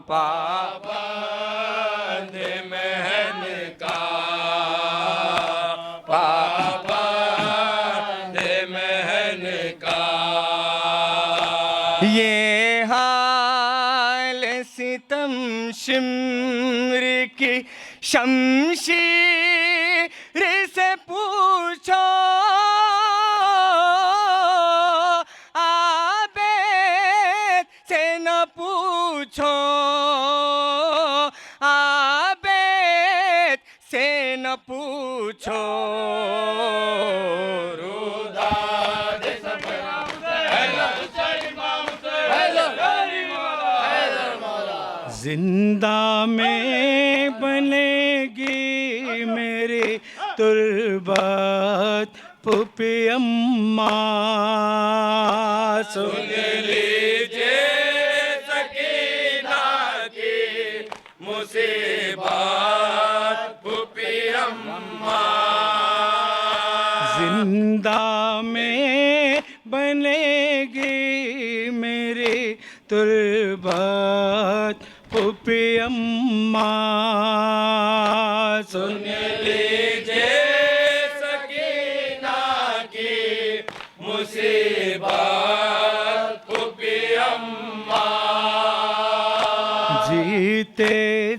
पाबंद महन का, पाबंद महन का। ये हाल सितम शिमर की शमशीर से पूछो, आबेद से न पूछो, आबेद से न पूछो। जिंदा में बनेगी मेरी तुरबत पुपी अम्मा, सुन लीजिए सकीना की मुसीबत पुपी अम्मा। जिंदा में बनेगी मेरी तुरबत पुपी अम्मा, सुन लीजिए सकीना की मुसीबत पुपी अम्मा। जीते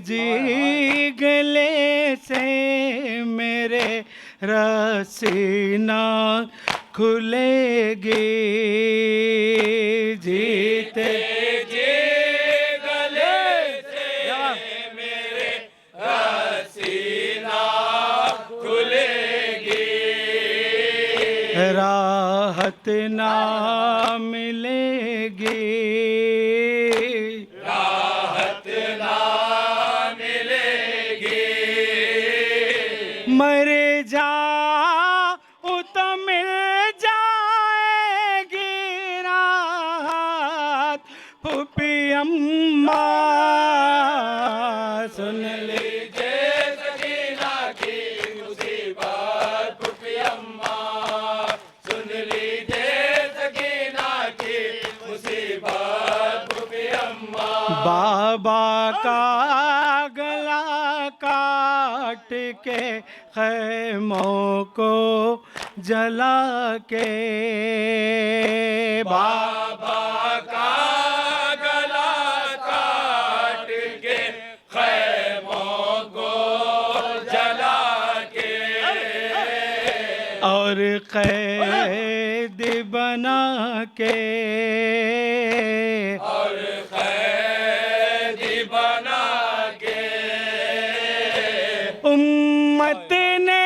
जी गले से मेरे रसीना खुलेगी, जीते जी गले से मेरे रसीना खुलेगी, राहत ना मिलेगी, राहत ना मिलेगी। मर जाऊं तो मिल जाएगी राहत पुपी अम्मा, सुन लीजिए सकीना की मुसीबत पुपी अम्मा, सुन लीजिए सकीना की मुसीबत पुपी अम्मा। बाबा का गला काट के खैमों को जला के, बाबा का गला काट के खैमों को जला के, और कैद बना के, और कैद बना के। उम्मत ने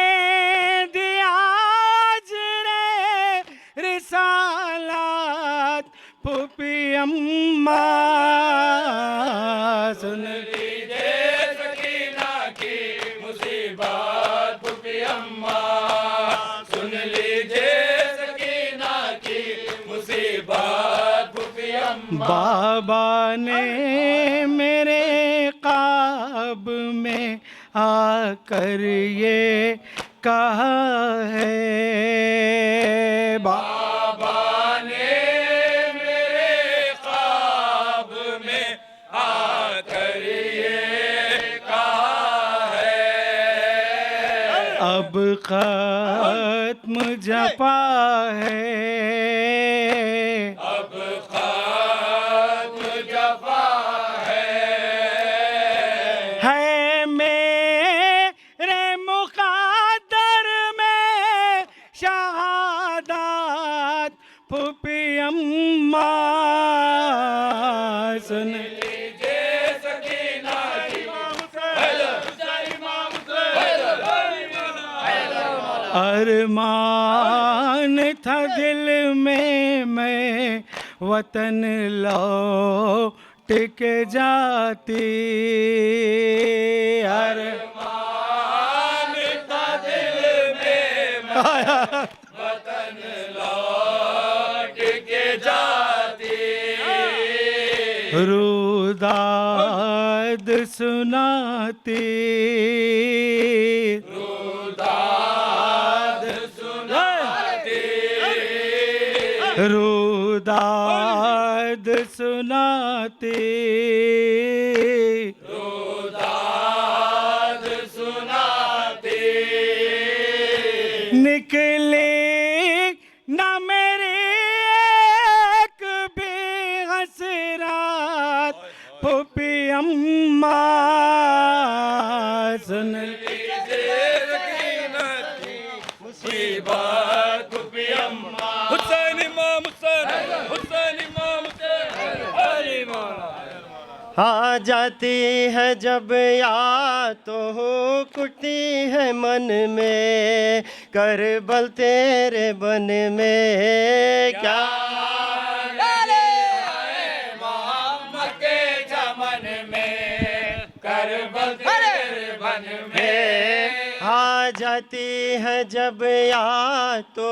दिया अजरे रिसालत पुपी अम्मा, सुन लीजिए सकीना की मुसीबत पुपी अम्मा, सुन लीजिए सकीना की मुसीबत पुपी अम्मा। बाबा ने मेरे ख्वाब में आकर ये कहा है, बाबा ने मेरे ख्वाब में आकर ये कहा है, अब खत्म जपा है, अब खत्म जफा है मेरे मुक़द्दर में शहादत पुपी अम्मा, सुन लीजिए सकीना की अरमान था दिल में मैं वतन लौट के जाती, अरमान था दिल में वतन लौट के जाती, रुदाद सुनाती, रुदाद सुनाती, रुदाद सुनाती। अम्मा सुन हुसैन इमाम हुसैन हुसैन इमाम हुसैन अली मौला आ जाती है जब याद तो कुटती है मन में, करबल तेरे बन में क्या मोहम्मद के चमन में करबल तेरे बन में आ जाती है जब याद तो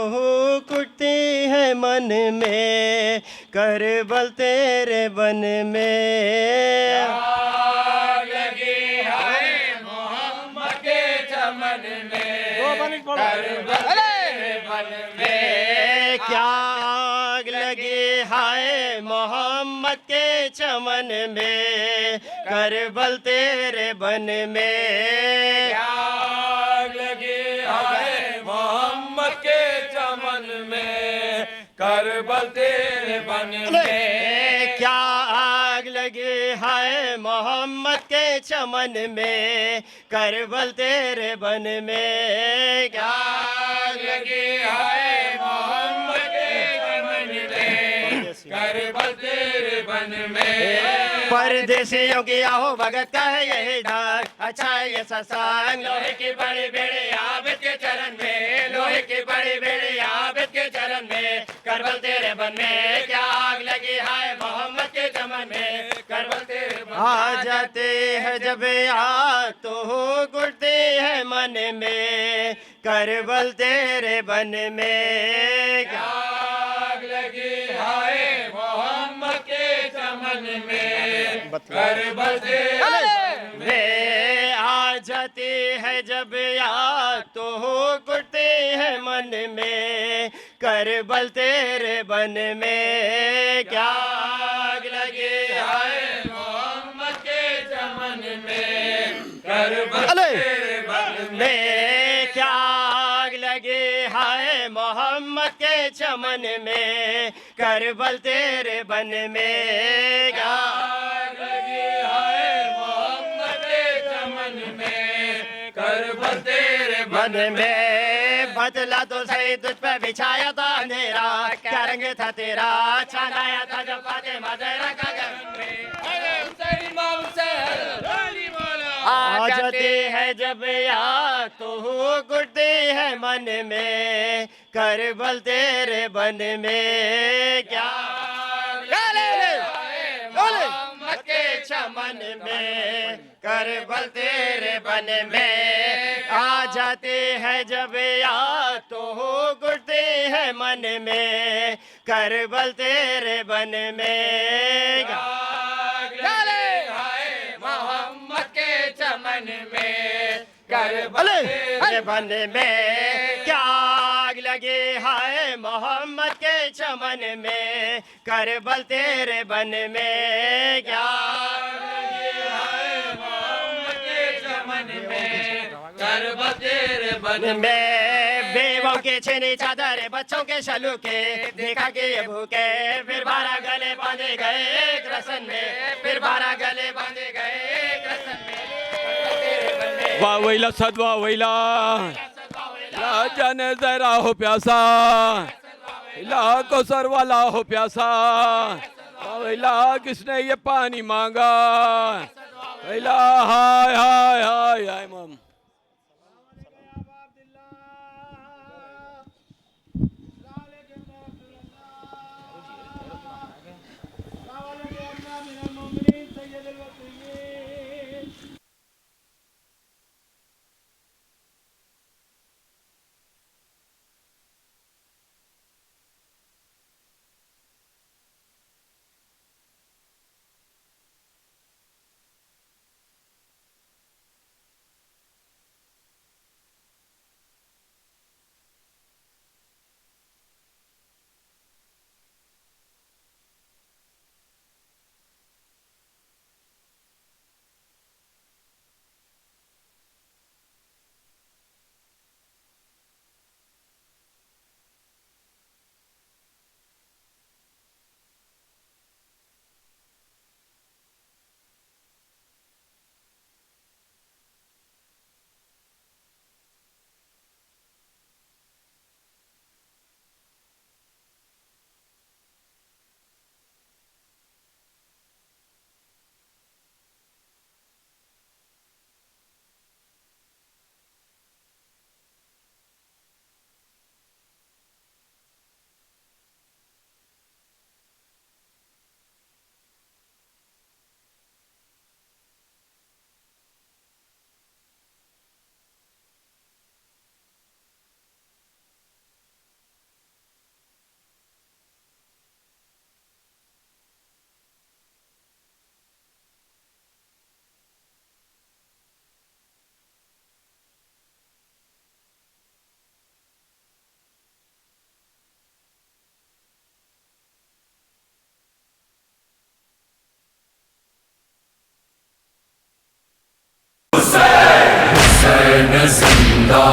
कुटती है मन में, करबल तेरे बन में लगी है मोहम्मद के चमन में करबल तेरे बन में क्या आग लगी हाय मोहम्मद के चमन में, करबल तेरे बन में आग लगी है मोहम्मद के चमन में करबल तेरे बन में क्या आग लगी है मोहम्मद के चमन में, करबल तेरे बन में क्या आग लगी है मोहम्मद के चमन में करबल तेरे बन में परदेसियों की आओ भगत का है यही डाक, अच्छा है ये सत्संग लोहे की बड़ी बेड़ी आबिद के चरण में, लोहे की बड़ी बेड़ी आबिद के चरण में, करबल तेरे बन में क्या आग लगी है मोहम्मद के चमन में, करबल तेरे बन आ जाते हैं जब याद तो गुड़ती है मन में, करबल तेरे बन में क्या आग लगी है मोहम्मद के चमन में करबल तेरे वे आ जाती है जब याद तो गुड़ती है मन में, करबल तेरे बन में क्या आग लगी है मोहम्मद के चमन में करबल तेरे बन में क्या आग लगी है मोहम्मद के चमन में, करबल तेरे बन में क्या आग लगी है मोहम्मद के चमन में करबल तेरे बन में बदला तो सही तुझ पे बिछाया था अंधेरा, क्या रंग था तेरा चांद आया था जब फातिमा ज़हरा का घर में हुसैन इमाम हुसैन अली मौला आ जाती है जब याद तो गुड़ती है मन में, करबल तेरे बन में क्या मोहम्मद के चमन में, करबल तेरे बन में आ जाती है जब याद तो गुड़ती है मन में, करबल तेरे बन में मोहम्मद के चमन में करबल तेरे बन में क्या आग लगी है मोहम्मद के चमन में, करबल तेरे बन में क्या करबल तेरे बन में बेवों के छीनी चादर बच्चों के शलूके देखा कि ये भूखे, फिर 12 गले बांधे गए एक रसन में, फिर 12 गले बांधे गए एक रसन में वाह वैला सदवा वैला जाने जरा हो प्यासा इला को सर वाला हो प्यासा वैला किसने ये पानी मांगा वैला हाय हाय हाय हाय मम जिंदा